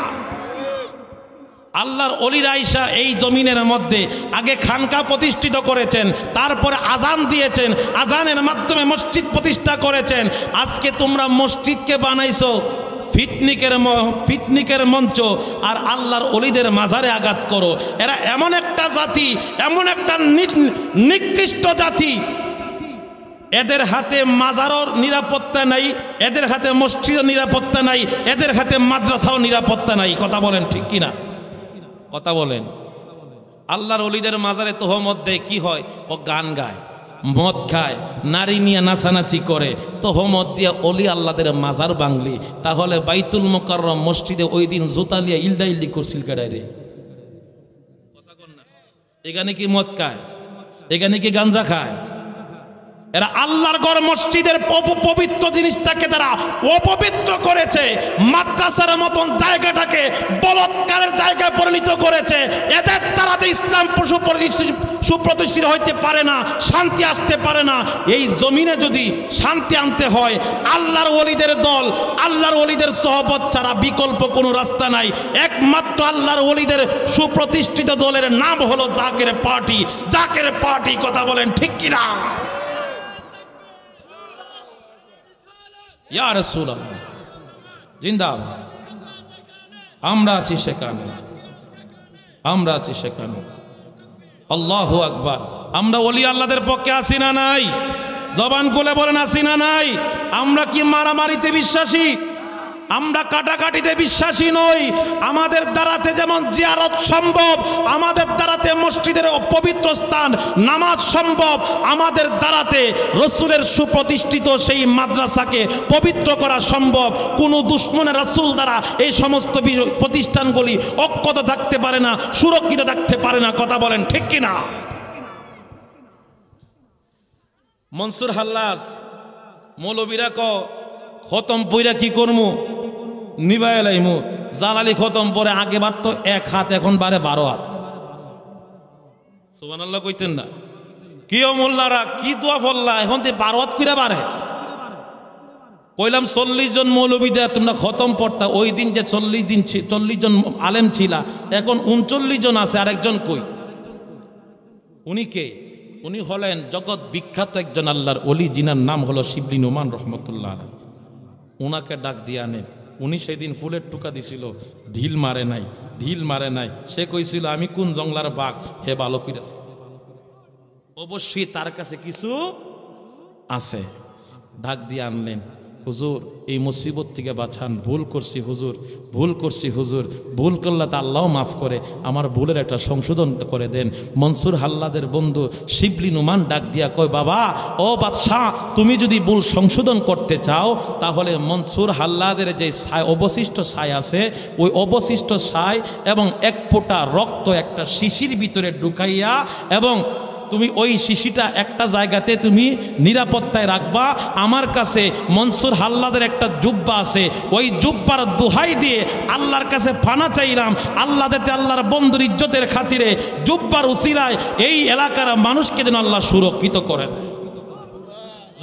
আল্লাহর ওলিরা আইসা এই জমিনের মধ্যে আগে খানকা প্রতিষ্ঠিত করেছেন, তারপরে আজান দিয়েছেন, আজানের মাধ্যমে মসজিদ প্রতিষ্ঠা করেছেন। আজকে তোমরা মসজিদকে বানাইছো পিকনিকের মঞ্চ, আর আল্লাহর ওলিদের মাজারে আঘাত করো। এরা এমন একটা জাতি, এমন একটা নিকৃষ্ট জাতি, এদের হাতে মাজারও নিরাপত্তা নাই, এদের হাতে মসজিদও নিরাপত্তা নাই, এদের হাতে মাদ্রাসাও নিরাপত্তা নাই। কথা বলেন ঠিক কিনা? কথা বলেন। আল্লাহর ওলিদের মাজারে তোহমত দেয়, কি হয়? ও গান গায়, মদ খায়, নারী নিয়ে নাচানাচি করে, তোহমত দিয়ে অলি আল্লাহদের মাজার বাংলি। তাহলে বাইতুল মুকাররম মসজিদে ওই দিন জুতা লিয়া ইল্ডা ইল্ডি করছিল কেডায় রে? এখানে কি মদ খায়? এখানে কি গাঞ্জা খায়? এরা আল্লাহর ঘর মসজিদের পবিত্র জিনিসটাকে তারা অপবিত্র করেছে, মাদ্রাসার মতন জায়গাটাকে বলৎকারের জায়গায় পরিণত করেছে। এদের দ্বারা যে ইসলাম সুপ্রতিষ্ঠিত হইতে পারে না, শান্তি আসতে পারে না। এই জমিনে যদি শান্তি আনতে হয়, আল্লাহর ওলিদের দল, আল্লাহর ওলিদের সহবত ছাড়া বিকল্প কোনো রাস্তা নাই। একমাত্র আল্লাহর ওলিদের সুপ্রতিষ্ঠিত দলের নাম হলো জাকের পার্টি। জাকের পার্টি। কথা বলেন ঠিক কিনা? ইয়া রাসূলুল্লাহ জিন্দাবাদ। আমরা আছি সেখানে, আমরা আছি সেখানে। আল্লাহু আকবার। আমরা ওলি আল্লাহদের পক্ষে আছি না নাই? জবান খুলে বলেন আছি না নাই? আমরা কি মারামারিতে বিশ্বাসী? আমরা কাটাকাটিতে বিশ্বাসী নই। আমাদের দ্বারাতে যেমন জিয়ারত সম্ভব, আমাদের দ্বারাতে মসজিদের পবিত্র স্থান নামাজ সম্ভব, আমাদের দ্বারাতে রসুলের সুপ্রতিষ্ঠিত সেই মাদ্রাসাকে পবিত্র করা সম্ভব। কোনো দুশ্মনের রাসূল দ্বারা এই সমস্ত প্রতিষ্ঠানগুলি অক্ষত থাকতে পারে না, সুরক্ষিত থাকতে পারে না। কথা বলেন ঠিক কিনা? মনসুর হাল্লাজ মৌলবীরা খতম পইরা কি করমু? নিবাই লাইমু। জালালি খতম পরে আগে বাড়ত 1 হাত, এখন বাড়ে 12 হাত। সুবহানাল্লাহ কইতেন না? কিও মোল্লারা কি দোয়া ফল্লা, এখন 12 হাত কইরা বাড়ে। কইলাম 40 জন মৌলবী দেয়া তোমরা খতম পড়তা, ওই দিন যে 40 জন আলেম ছিলা, এখন 39 জন আছে, আরেকজন কই? উনি কে? উনি হলেন জগৎ বিখ্যাত একজন আল্লাহর ওলি, জিনার নাম হলো শিবলি নোমান রহমতুল্লাহ আলাইহি। ওনাকে ডাক দিয়ে আনেন। উনি সেদিন ফুলের টুকা দিছিল, ঢিল মারে নাই। সে কইছিল আমি কোন জংলার বাঘ, হে ভালো করেছে, অবশ্যই তার কাছে কিছু আছে। ডাক দিয়ে আনলেন, হুজুর এই মুসিবত থেকে বাঁচান, ভুল করছি হুজুর, ভুল করলে তা আল্লাহ মাফ করে, আমার ভুলের একটা সংশোধন করে দেন। মনসুর হাল্লাদের বন্ধু শিবলি নুমান ডাক দিয়া কয়, বাবা ও বাদশাহ, তুমি যদি ভুল সংশোধন করতে চাও তাহলে মনসুর হাল্লাদের যে অবশিষ্ট ছাই আছে, ওই অবশিষ্ট ছাই এবং এক ফোঁটা রক্ত একটা শিশির ভিতরে ঢুকাইয়া, এবং তুমি ওই শিশিটা একটা জায়গাতে তুমি নিরাপত্তায় রাখবা। আমার কাছে মনসুর হাল্লাদের একটা জুব্বা আছে, ওই জুব্বার দোহাই দিয়ে আল্লাহর কাছে ফানা চাইলাম, আল্লাহ যাতে আল্লাহর বন্ধুর ইজ্জতের খাতিরে জুব্বার উসিলায় এই এলাকার মানুষকে যেন আল্লাহ সুরক্ষিত করে দেয়।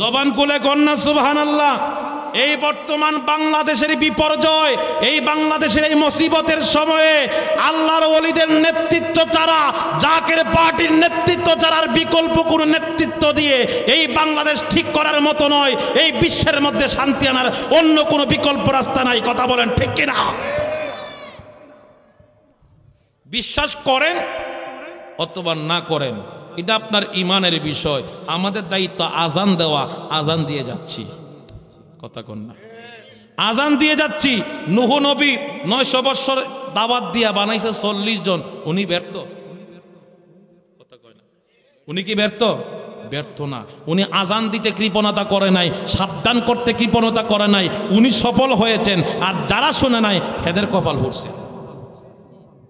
জবান খুলে কন্যা সুবহানাল্লাহ। এই বর্তমান বাংলাদেশের বিপর্যয়, এই বাংলাদেশের এই মুসিবতের সময়ে আল্লাহর ওলিদের নেতৃত্ব ছাড়া, জাকের পার্টির নেতৃত্ব ছাড়ার বিকল্প কোন নেতৃত্ব দিয়ে এই বাংলাদেশ ঠিক করার মতো নয়। এই বিশ্বের মধ্যে শান্তি আনার অন্য কোনো বিকল্প রাস্তা নাই। কথা বলেন ঠিক কিনা? বিশ্বাস করেন অথবা না করেন, এটা আপনার ইমানের বিষয়। আমাদের দায়িত্ব আজান দেওয়া, আজান দিয়ে যাচ্ছি। কথা কন না, আজান দিয়ে যাচ্ছি। নূহ নবী 900 বছর দাওয়াত দিয়া বানাইছে 40 জন, উনি ব্যর্থ? কথা কয় না, উনি কি ব্যর্থ? ব্যর্থ না। উনি আজান দিতে কৃপণতা করে নাই, সাবধান করতে কৃপণতা করে নাই, উনি সফল হয়েছেন। আর যারা শুনে নাই এদের কপাল পড়ছে।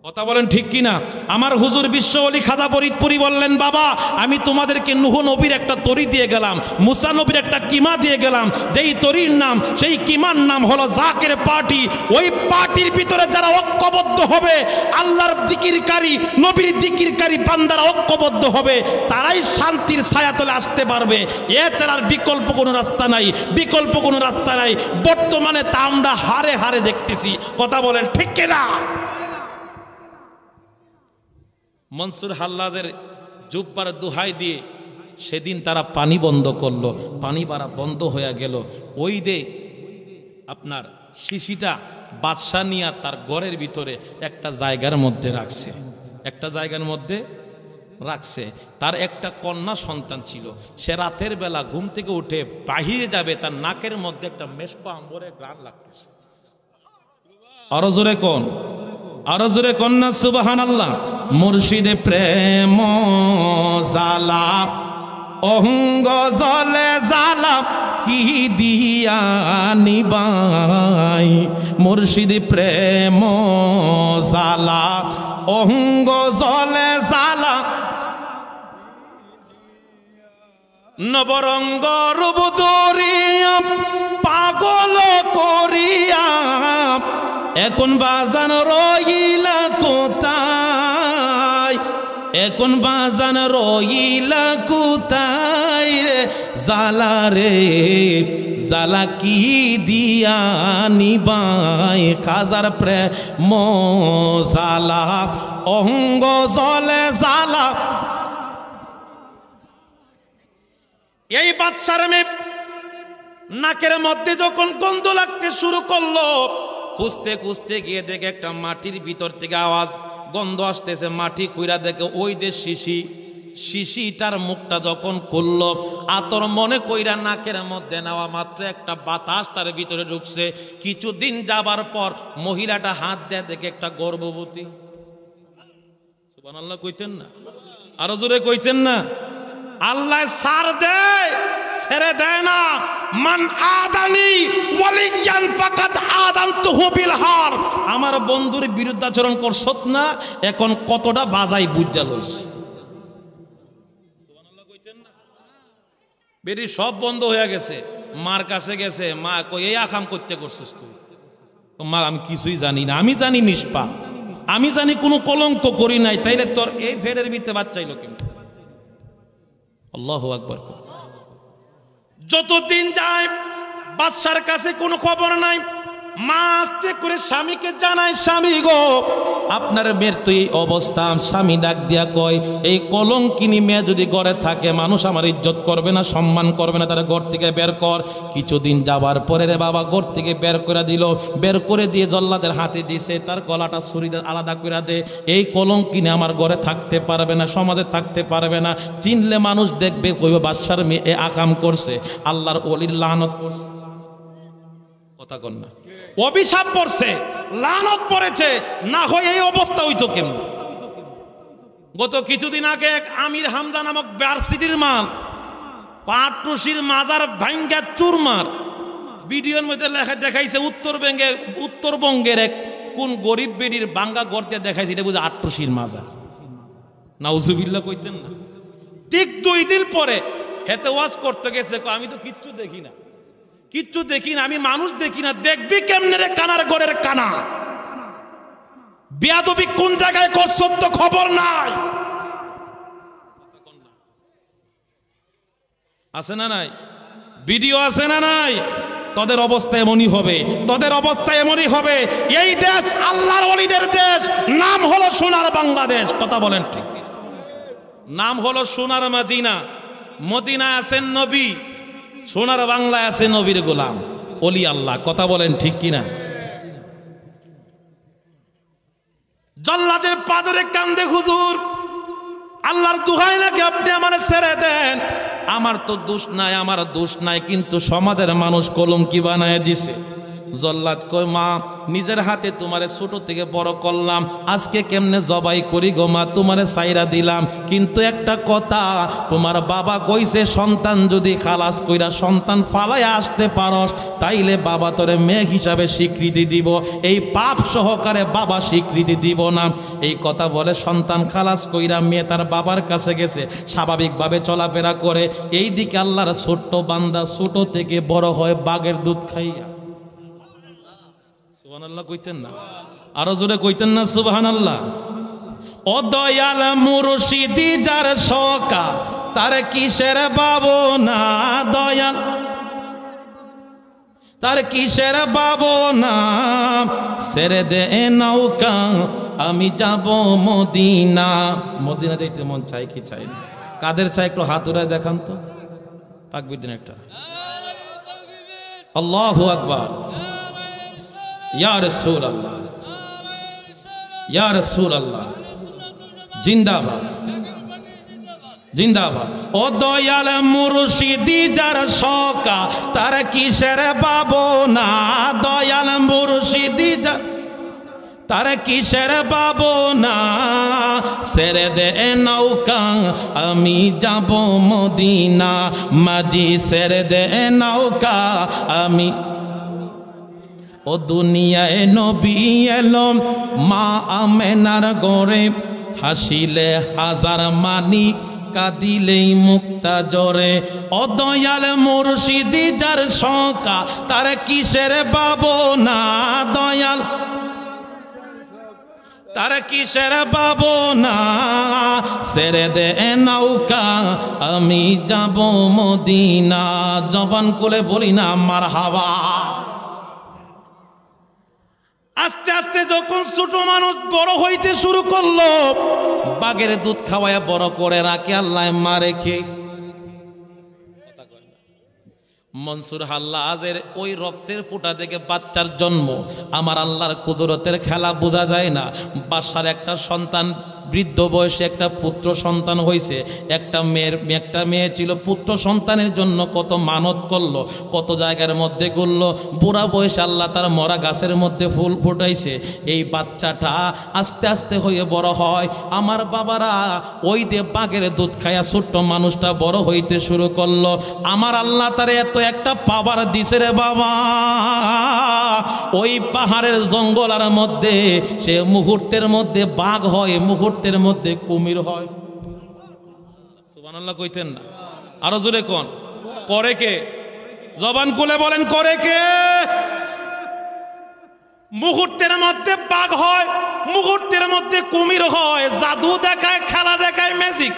কথা বলেন ঠিক কিনা? আমার হুজুর বিশ্ব ওলি খাজা ফরিদপুরি বললেন, বাবা আমি তোমাদেরকে নূহ নবীর একটা তরি দিয়ে গেলাম, মুসা নবীর একটা কিমা দিয়ে গেলাম, যেই তরির নাম, সেই কিমার নাম হলো জাকের পার্টি। ওই পার্টির ভিতরে যারা ঐক্যবদ্ধ হবে, আল্লাহর জিকিরকারী, নবীর জিকিরকারী বান্দারা ঐক্যবদ্ধ হবে, তারাই শান্তির ছায়াতলে আসতে পারবে। এছাড়ার বিকল্প কোনো রাস্তা নাই, বিকল্প কোনো রাস্তা নাই। বর্তমানে তা আমরা হারে হারে দেখতেছি। কথা বলেন ঠিক কিনা? মনসুর হাল্লাদের জুব্বার দোহাই দিয়ে সেদিন তারা পানি বন্ধ করলো, পানি বাড়া বন্ধ হয়ে গেল। ওই দে আপনার শিশিটা বাদশা নিয়ে তার ঘরের ভিতরে একটা জায়গার মধ্যে রাখছে, একটা জায়গার মধ্যে রাখছে। তার একটা কন্যা সন্তান ছিল, সে রাতের বেলা ঘুম থেকে উঠে বাহিরে যাবে, তার নাকের মধ্যে একটা মেশকো আম্বরের ঘ্রাণ লাগতেছে। আরো জোরে কোন, আরো জোরে কন্যা সুবহানাল্লাহ। মুর্শিদে প্রেম জালা অহঙ্গ জলে জালা কি দিয়া নিবাই, মুর্শিদে প্রেম জালা অহঙ্গ জলে জালা নবরঙ্গ রূপ ধরিয়া পাগল করিয়া এখন বাজান রইলা কোথায়, এখন বাজান রইলা কোথায় রে জালা রে জালা কি দিয়া নিবাই, খাজার প্রেম জালা অঙ্গ জলে জালা। এই বাদশার মেয়ে নাকের মধ্যে যখন গন্ধ লাগতে শুরু করলো, খুঁজতে খুঁজতে গিয়ে দেখে একটা মাটির ভিতর থেকে আওয়াজ, গন্ধ আসতেছে। মাটি কইরা দেখে ওই যে শিশিটার মুখটা যখন খুললো, আতর মনে কইরা নাকের মধ্যে নেওয়া মাত্র একটা বাতাস তার ভিতরে ঢুকছে। কিছুদিন যাবার পর মহিলাটা হাত দেয়, দেখে একটা গর্ভবতী। সুবহানাল্লাহ কইতেন না? আরো জোরে কইতেন না? আল্লাহ সার দেয়, ছেড়ে দেয় না। মান আদানি ওয়ালিয়ান ফাকাদ আদানতুহু বিল হার। আমার বন্ধুর বিরুদ্ধাচরণ করছত না, এখন কতটা বাজাই বুঝা লইস। সুবহানাল্লাহ কইতেন না? বেরি সব বন্ধ হয়ে গেছে। মার কাছে গেছে, মা কই এই আকাম করতে করছিস তুই? মা আমি কিছুই জানি না, আমি জানি নিষ্পাপ, আমি জানি কোনো কলঙ্ক করি নাই, তাইলে তোর এই ফেরের ভিতরে বাচ্চাইলো কিন্তু। আল্লাহু আকবার। যতদিন যায় বাদশার কাছে কোনো খবর নাই। মা আস্তে করে স্বামীকে জানায়, স্বামী গো আপনার মেয়ের তো এই অবস্থা। স্বামী ডাক দিয়া কয়, এই কলঙ্কিনী মেয়ে যদি ঘরে থাকে মানুষ আমার ইজ্জত করবে না, সম্মান করবে না, তারা ঘর থেকে বের কর। কিছুদিন যাবার পরে রে বাবা ঘর থেকে বের করে দিল। বের করে দিয়ে জল্লাদের হাতে দিছে, তার গলাটা ছুরি আলাদা করে দে, এই কলঙ্কিনী আমার ঘরে থাকতে পারবে না, সমাজে থাকতে পারবে না, চিনলে মানুষ দেখবে কইবে বাদশার মেয়ে এ আকাম করছে, আল্লাহর ওলির লানত পড়ছে। কথা কন না, অভিশাপ পড়ছে, লানত পড়েছে, না হয় এই অবস্থা হইতো কেমন। গত কিছুদিন আগে এক আমির হামজা নামক ভার্সিটির মাল পাটরশির মাজার ভাঙ্গা চুরমার ভিডিওর মধ্যে লেখা দেখাইছে, উত্তরবঙ্গের এক কোন গরিব বেডির বাঙ্গা গর্তে দেখাইছে, এটা বুঝে আটরশির মাজার। নাউজুবিল্লাহ কইতেন না। ঠিক 2 দিন পরে হেতে ওয়াজ করতে গেছে, আমি তো কিচ্ছু দেখি না, কিচ্ছু দেখি না, আমি মানুষ দেখি না, দেখবি কেমনে রে কানার ঘরের কানা, বেয়াদবি কোন জায়গায় করছ তো খবর নাই। আছে না নাই? ভিডিও আছে না নাই? তোদের অবস্থা এমনই হবে, তোদের অবস্থা এমনই হবে। এই দেশ আল্লাহর ওলিদের দেশ, নাম হলো সোনার বাংলাদেশ। কথা বলেন ঠিক? নাম হলো সোনার মদিনা। মদিনায় আছেন নবী, সোনার বাংলায় আছে নবীর গোলাম ওলি আল্লাহ। কথা বলেন ঠিক কিনা? জল্লাদের পাদরে কান্দে, হুজুর আল্লাহর দুহাই নাকি আপনি আমারে ছেড়ে দেন, আমার তো দোষ নাই, আমার দোষ নাই, কিন্তু সমাজের মানুষ কলঙ্কি বানায় দিছে। জল্লাদ কয়, মা নিজের হাতে তোমারে ছোট থেকে বড় করলাম, আজকে কেমনে জবাই করি গো মা, তোমারে সাইরা দিলাম, কিন্তু একটা কথা, তোমার বাবা কইছে সন্তান যদি খালাস কইরা সন্তান ফালায় আসতে পারস তাইলে বাবা তোরে মেয়ে হিসাবে স্বীকৃতি দিব, এই পাপ সহকারে বাবা স্বীকৃতি দিব না। এই কথা বলে সন্তান খালাস কইরা মেয়ে তার বাবার কাছে গেছে, স্বাভাবিকভাবে চলাফেরা করে। এই দিকে আল্লাহর ছোট্ট বান্দা ছোট থেকে বড় হয় বাঘের দুধ খাইয়া। সুবহানাল্লাহ কইতেন না? আরো জোরে কইতেন না সুবহানাল্লাহ? ও দয়াল মুর্শিদি যার শোকা তার কিসের ভাবনা, দয়াল তার কিসের ভাবনা, ছেড়ে দে নৌকা আমি যাব মদিনা। মদিনা যাইতে মন চাই কি চাই না? কাদের চাই একটু হাত উঠায় দেখান তো, তাকবীর দিন একটা। আল্লাহু আকবার। ইয়া রাসূলুল্লাহ, ইয়া রাসূলুল্লাহ, জিন্দাবাদ জিন্দাবাদ। ও দয়াল মুর্শিদি যার শোকা তার কিসের ভাবনা, দয়াল মুর্শিদি যার তার কিসের ভাবনা, ছেড়ে দে নৌকা আমি যাব মদিনা, মাঝি ছেড়ে দে নৌকা আমি। ও দুনিয়ায় নবী এলো মা আমেনার গড়ে, হাসিলে হাজার মানি কাঁদিলেই মুক্তা জরে। ও দয়াল মুর্শিদি যার শোকা তার কিসের ভাবনা, দয়াল তার কিসের ভাবনা, ছেড়ে দে নৌকা আমি যাব মদিনা। জবান খুলে বলি না মারহাবা। আস্তে আস্তে যখন ছোট মানুষ বড় হইতে শুরু করলো, বাঘের দুধ খাওয়ায় বড় করে রাখে আল্লাহ মারে খেয়ে। মনসুর হাল্লাজের ওই রক্তের ফোঁটা থেকে বাচ্চার জন্ম। আমার আল্লাহর কুদরতের খেলা বোঝা যায় না। বাদশার একটা সন্তান বৃদ্ধ বয়সে একটা পুত্র সন্তান হয়েছে, একটা মেয়ে ছিল। পুত্র সন্তানের জন্য কত মানত করলো, কত জায়গার মধ্যে ঘুরলো। বুড়া বয়সে আল্লাহ তার মরা গাছের মধ্যে ফুল ফুটাইছে। এই বাচ্চাটা আস্তে আস্তে হয়ে বড় হয়। আমার বাবারা ওই দিয়ে বাঘের দুধ খায়া ছোট্ট মানুষটা বড় হইতে শুরু করলো। আমার আল্লাহ তার এত একটা পাওয়ার দিছে রে বাবা, ওই পাহাড়ের জঙ্গলের মধ্যে সে মুহূর্তের মধ্যে বাঘ হয়, মুহূর্তের মধ্যে কুমির হয়। সুবহানাল্লাহ কইতেন না? আরো জোরে কোন করে কে? জবান খুলে বলেন করে কে? মুহূর্তের মধ্যে বাঘ হয়, মুহূর্তের মধ্যে কুমির হয়। জাদু দেখায়, খেলা দেখায়, ম্যাজিক।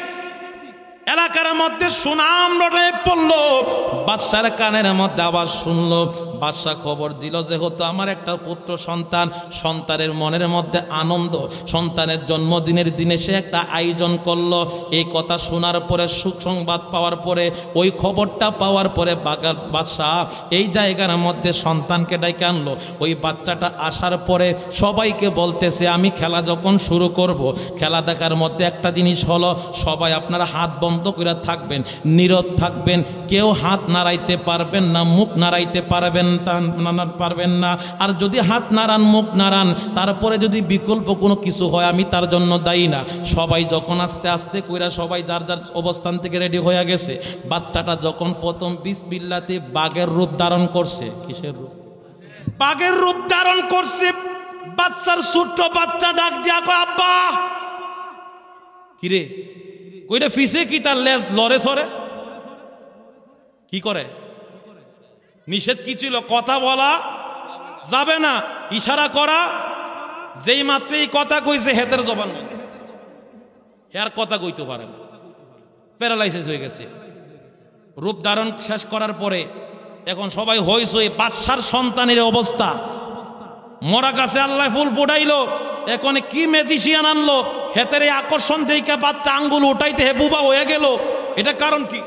এলাকার মধ্যে সুনাম রটে পড়লো। বাদশার কানের মধ্যে আবার শুনলো। বাদশা খবর দিল যে হতো আমার একটা পুত্র সন্তান, সন্তানের মনের মধ্যে আনন্দ, সন্তানের জন্মদিনের দিনে সে একটা আয়োজন করলো। এই কথা শোনার পরে, সুসংবাদ পাওয়ার পরে, ওই খবরটা পাওয়ার পরে বাদশা এই জায়গার মধ্যে সন্তানকে ডেকে আনলো। ওই বাচ্চাটা আসার পরে সবাইকে বলতেছে আমি খেলা যখন শুরু করব, খেলা দেখার মধ্যে একটা জিনিস হলো সবাই আপনারা হাত বন্ধ করে থাকবেন, নীরব থাকবেন, কেউ হাত নাড়াইতে পারবেন না, মুখ নাড়াইতে পারবেন না। আর যদি হাত নাড়ান, মুখ নাড়ান, তারপরে যদি বিকল্প কোনো কিছু হয় আমি তার জন্য দায়ী না। সবাই যখন আস্তে আস্তে কইরা সবাই যার যার অবস্থান থেকে রেডি হয়ে গেছে, বাচ্চাটা যখন প্রথম বিসমিল্লাতে বাঘের রূপ ধারণ করছে। কিসের রূপ? বাঘের রূপ ধারণ করছে। বাচ্চার ছোট্ট বাচ্চা ডাক দিয়া কয় আব্বা। কিরে কইরে ফিসে কি তার লেজ লড়ে সরে? কি করে? নিষেধ কি ছিল? কথা বলা যাবে না, ইশারা করা। যেই মাত্র এই কথা কইছে হেতের জবান বন্ধ, আর কথা কইতে পারে না, প্যারালাইসিস হয়ে গেছে। রূপ ধারণ শেষ করার পরে এখন সবাই হইছে বাদশার সন্তানের অবস্থা। মরা গাছে আল্লাহ ফুল ফুটাইলো, এখন কি ম্যাজিশিয়ান আনলো, হেতের এই আকর্ষণ দেখে বাচ্চা আঙ্গুল উঠাইতে হেবুবা হয়ে গেল। এটা কারণ কি?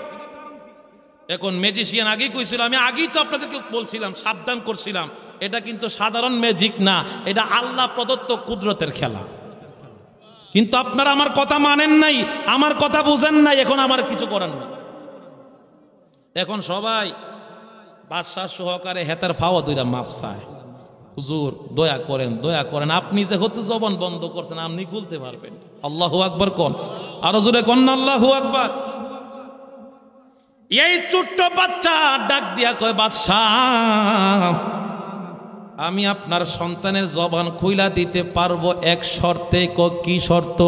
এখন ম্যাজিশিয়ান আগেই কইছিল, আমি আগেই তো আপনাদেরকে বলছিলাম, সাবধান করছিলাম, এটা কিন্তু সাধারণ ম্যাজিক না, এটা আল্লাহ প্রদত্ত কুদরতের খেলা। কিন্তু আপনারা আমার কথা মানেন নাই, আমার কথা বুঝেন নাই, এখন আমার কিছু করার নেই। এখন সবাই বাদশা সহকারে হেতার ফাওয়া দুইটা মাপ চায়, হুজুর দয়া করেন, দয়া করেন, আপনি যে হতে জবান বন্ধ করছেন আপনি খুলতে পারবেন। আল্লাহু আকবার কোন, আরো জোরে কোন আল্লাহু আকবার। এই ছোট্ট বাচ্চা ডাক দিয়া কয় বাদশাহ আমি আপনার সন্তানের জবান খুইলা দিতে পারবো এক শর্তে। কি শর্ত?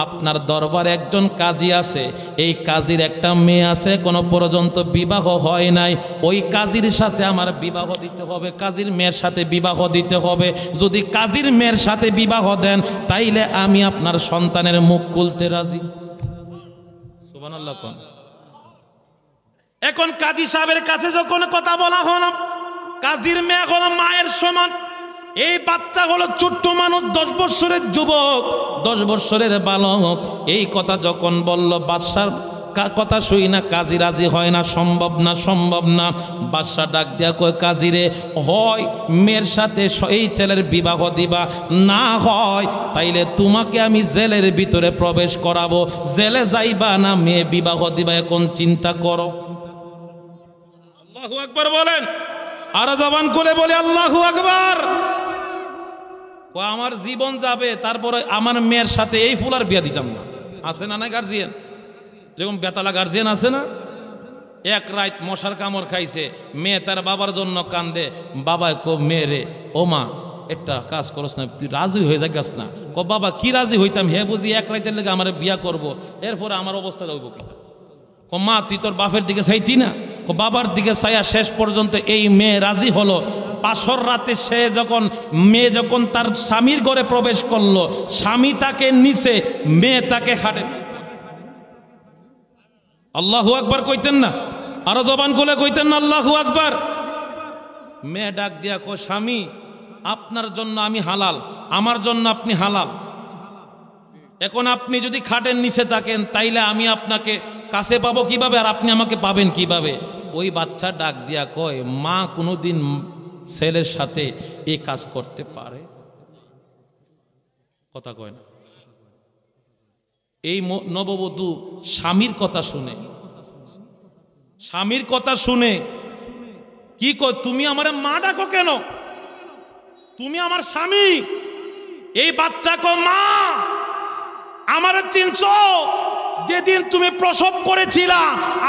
আপনার দরবারে একজন কাজী আছে, এই কাজীর একটা মেয়ে আছে, কোনো পর্যন্ত বিবাহ হয় নাই, ওই কাজীর সাথে আমার বিবাহ দিতে হবে, কাজীর মেয়ের সাথে বিবাহ দিতে হবে। যদি কাজীর মেয়ের সাথে বিবাহ দেন তাইলে আমি আপনার সন্তানের মুখ খুলতে রাজি। সুবহানাল্লাহ কোন। এখন কাজী সাহেবের কাছে যখন কথা বলা হলো, কাজীর মেয়ে হলো মায়ের সমান, এই বাচ্চা হলো ছোট্ট মানুষ, 10 বছরের যুবক, 10 বছরের বালক। এই কথা যখন বলল, বাদশার কথা শুই না কাজী রাজি হয় না, সম্ভব না, সম্ভব না। বাদশা ডাক দিয়া কয় কাজীরে, হয় মেয়ের সাথে এই ছেলের বিবাহ দিবা, না হয় তাইলে তোমাকে আমি জেলের ভিতরে প্রবেশ করাবো, জেলে যাইবা না মেয়ে বিবাহ দিবা, এখন চিন্তা করো। আল্লাহু আকবার বলেন, আর জবান খুলে বলে আল্লাহু আকবার। ও আমার জীবন যাবে, তারপরে আমার মেয়ের সাথে এই ফুলার বিয়া দিতাম না। আছে না না গার্জিয়ান, এরকম বেতালা গার্জিয়ান আছে না? এক রাত মশার কামড় খাইছে, মেয়ে তার বাবার জন্য কান্দে, বাবা কো মেয়ে রে, ও মা একটা কাজ করস না, তুই রাজি হয়ে যাস না। ক বাবা কি রাজি হইতাম, হে বুঝি এক রাতের লেগে আমার বিয়া করব, এরপরে আমার অবস্থা হইব কি? ক মা তুই তোর বাপের দিকে চাইতি না? বাবার দিকে চাইয়া শেষ পর্যন্ত এই মেয়ে রাজি হলো। বাসর রাতে সে যখন মেয়ে যখন তার স্বামীর ঘরে প্রবেশ করলো, স্বামী তাকে নিচে, মেয়ে তাকে খাটে। আল্লাহু আকবার কইতেন না? আরো জবান খুলে কইতেন না আল্লাহু আকবার? মেয়ে ডাক দিয়া কো স্বামী আপনার জন্য আমি হালাল, আমার জন্য আপনি হালাল। এখন আপনি যদি খাটের নিচে থাকেন তাইলে আমি আপনাকে কাছে পাবো কিভাবে, আর আপনি আমাকে পাবেন কিভাবে? ওই বাচ্চা ডাক দিয়া কয় মা কোনোদিন ছেলের সাথে এই কাজ করতে পারে? কথা কয় না। এই নববধূ স্বামীর কথা শুনে, স্বামীর কথা শুনে কি কয়, তুমি আমার মা ডাকো কেন? তুমি আমার স্বামী। এই বাচ্চা কয় মা আমারে চিনছো? যেদিন তুমি প্রসব করেছিলা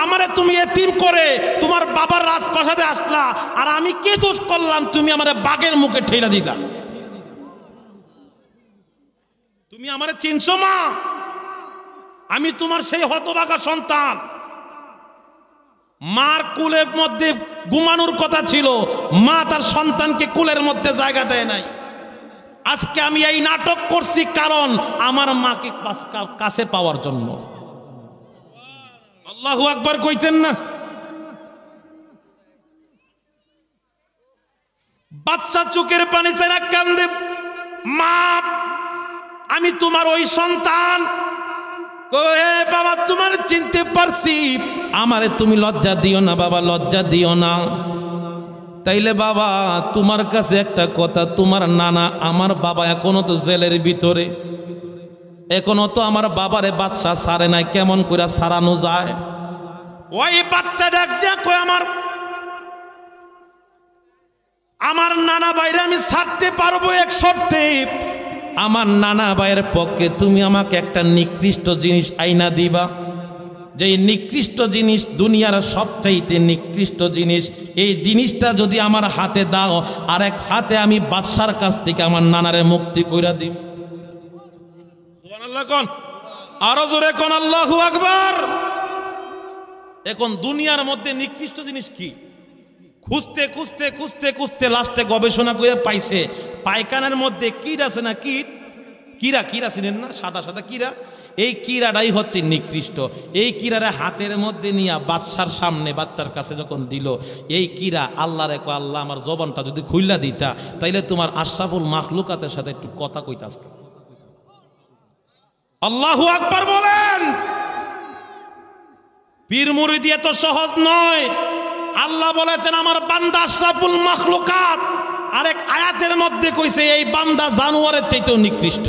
আমারে তুমি এতিম করে তোমার বাবার রাজপ্রাসাদে আসলা, আর আমি কি দোষ করলাম তুমি আমারে বাঘের মুখে ঠেলা দিলা? তুমি আমারে চিনছো মা? আমি তোমার সেই হতভাগা সন্তান। মার কুলের মধ্যে ঘুমানোর কথা ছিল, মা তার সন্তানকে কুলের মধ্যে জায়গা দেয় নাই। আজকে আমি এই নাটক করছি কারণ আমার মাকে কাছে পাওয়ার জন্য। আল্লাহু আকবার কইতেন না? বাচ্চা চোখের পানি ছাড়া কান্দে, মা আমি তোমার ওই সন্তান, বাবা তোমার চিনতে পারছি, আমারে তুমি লজ্জা দিও না বাবা, লজ্জা দিও না। তাইলে বাবা তোমার কাছে একটা কথা, তোমার নানা আমার বাবা এখনো তো জেলের ভিতরে, এখনো তো আমার বাবারে বাদশা সারে নাই, কেমন করে সারানো যায়? ওই বাচ্চা ডাক দিয়া কই আমার নানা বাইরে আমি ছাড়তে পারবো এক শর্তে, আমার নানা ভাইয়ের পক্ষে তুমি আমাকে একটা নিকৃষ্ট জিনিস আইনা দিবা, যে নিকৃষ্ট জিনিস দুনিয়ার সবচাইতে নিকৃষ্ট জিনিস, এই জিনিসটা যদি আমার হাতে দাও, আর এক হাতে আমি বাদশার কাছ থেকে আমার নানারে মুক্তি কইরা দিব। সুবহানাল্লাহ কোন, আরো জোরে কোন আল্লাহু আকবার। এখন দুনিয়ার মধ্যে নিকৃষ্ট জিনিস কি? খুঁজতে খুঁজতে খুঁজতে খুঁজতে লাস্টে গবেষণা করে পাইছে পায়খানার মধ্যে কীট আছে না, কিরা ছিলেন না, সাদা সাদা কিরা, এই কিরাটাই হচ্ছে নিকৃষ্ট। এই কিরারে হাতের মধ্যে নিয়ে বাদশার সামনে বাচ্চার কাছে যখন দিল, এই কিরা আল্লাহ রেখো, আল্লাহ আমার জবানটা যদি খুইলা দিতা তাইলে তোমার আশরাফুল মাখলুকাতের সাথে একটু কথা কইতা। আল্লাহু আকবার বলেন। পীর মুরিদি এত সহজ নয়। আল্লাহ বলেছেন আমার বান্দা আশরাফুল মাখলুকাত, আরেক আয়াতের মধ্যে কইছে এই বান্দা জানোয়ারের চাইতেও নিকৃষ্ট।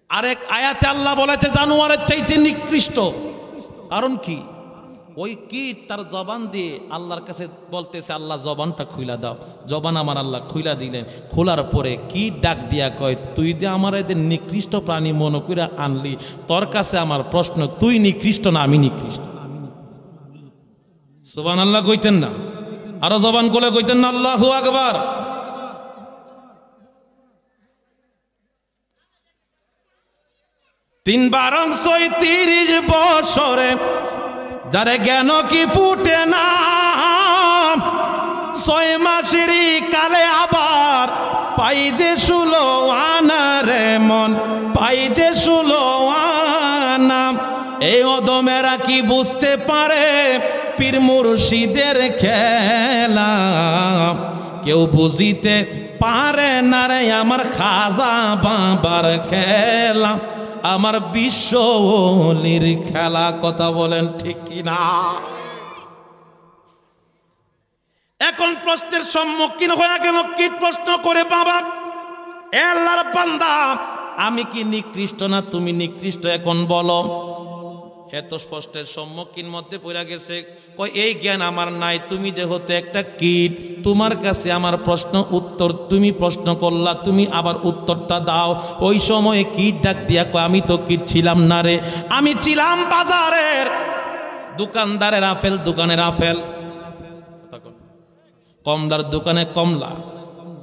আরেক আয়াতে আল্লাহ বলেছে জানোয়ারের চাইতে নিকৃষ্ট। কারণ কি? ওই কীট তার জবান দিয়ে আল্লাহর কাছে বলতেছে আল্লাহ জবানটা খুইলা দাও, জবান আমার আল্লাহ খুইলা দিলেন। খোলার পরে কীট ডাক দিয়া কয় তুই যে আমার এদের নিকৃষ্ট প্রাণী মনে করে আনলি, তোর কাছে আমার প্রশ্ন, তুই নিকৃষ্ট না আমি নিকৃষ্ট? সুবহানাল্লাহ কইতেন না? আরো জবান কোলে কইতেন না আল্লাহু আকবার। তিন 12 বছরে যারে জ্ঞান কি ফুটে না, 6 মাসেরই কালে আবার পাই যে 16 আনা রে মন, পাই যে 16 আনা। এই অদমেরা কি বুঝতে পারে পীর মুর্শিদের খেলা? কেউ বুঝিতে পারে না রে আমার খাজা বাবার খেলা, আমার বিশ্ব ওলির খেলা। কথা বলেন ঠিক কিনা? এখন প্রশ্নের সম্মুখীন হয়ে গেল কীট প্রশ্ন করে, বাবা আল্লাহর বান্দা আমি কি নিকৃষ্ট না তুমি নিকৃষ্ট, এখন বলো। এত স্পষ্টের সম্মুখীন মধ্যে পড়ে গেছে, কই এই জ্ঞান আমার নাই, তুমি যেহেতু একটা কীট, তোমার কাছে আমার প্রশ্ন উত্তর, তুমি প্রশ্ন করলা, তুমি আবার উত্তরটা দাও। ওই সময়ে কীট ডাক দিয়া কয় আমি তো কীট ছিলাম না রে, আমি ছিলাম বাজারের দোকানদারের আপেল, দোকানের আপেল, কমলার দোকানে কমলা,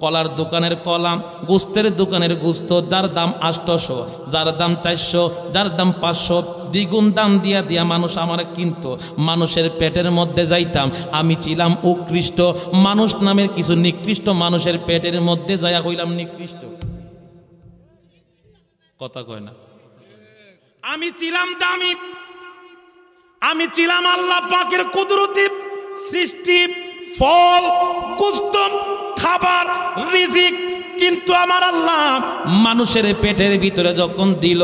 কলার দোকানের কলা, গোস্তের দোকানের গোস্ত, যার দাম 800, যার দাম 400, যার দাম 500, দ্বিগুণ দাম দিয়া দিয়া মানুষ আমার কিনতো, মানুষের পেটের মধ্যে যাইতাম, আমি ছিলাম উৎকৃষ্ট। মানুষ নামের কিছু নিকৃষ্ট মানুষের পেটের মধ্যে যাইয়া হইলাম নিকৃষ্ট। কথা কয় না? আমি ছিলাম দামি, আমি ছিলাম আল্লাহ পাকের কুদরতি সৃষ্টি, ফল, গোস্ত, খাবার, রিজিক, কিন্তু আমার আল্লাহ মানুষের পেটের ভিতরে যখন দিল,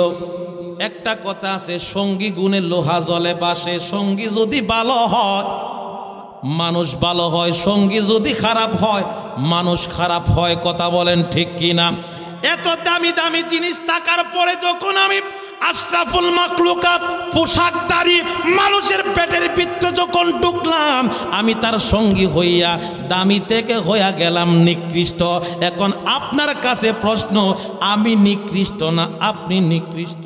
একটা কথা আছে সঙ্গী গুণে লোহা জলে বাসে। সঙ্গী যদি ভালো হয় মানুষ ভালো হয়, সঙ্গী যদি খারাপ হয় মানুষ খারাপ হয়। কথা বলেন ঠিক কিনা? এত দামি দামি জিনিস থাকার পরে যখন আমি আশরাফুল মাখলুকাত পোশাকদারি মানুষের পেটের ভিতরে যখন ঢুকলাম, আমি তার সঙ্গী হইয়া দামি থেকে হইয়া গেলাম নিকৃষ্ট। এখন আপনার কাছে প্রশ্ন, আমি নিকৃষ্ট না আপনি নিকৃষ্ট?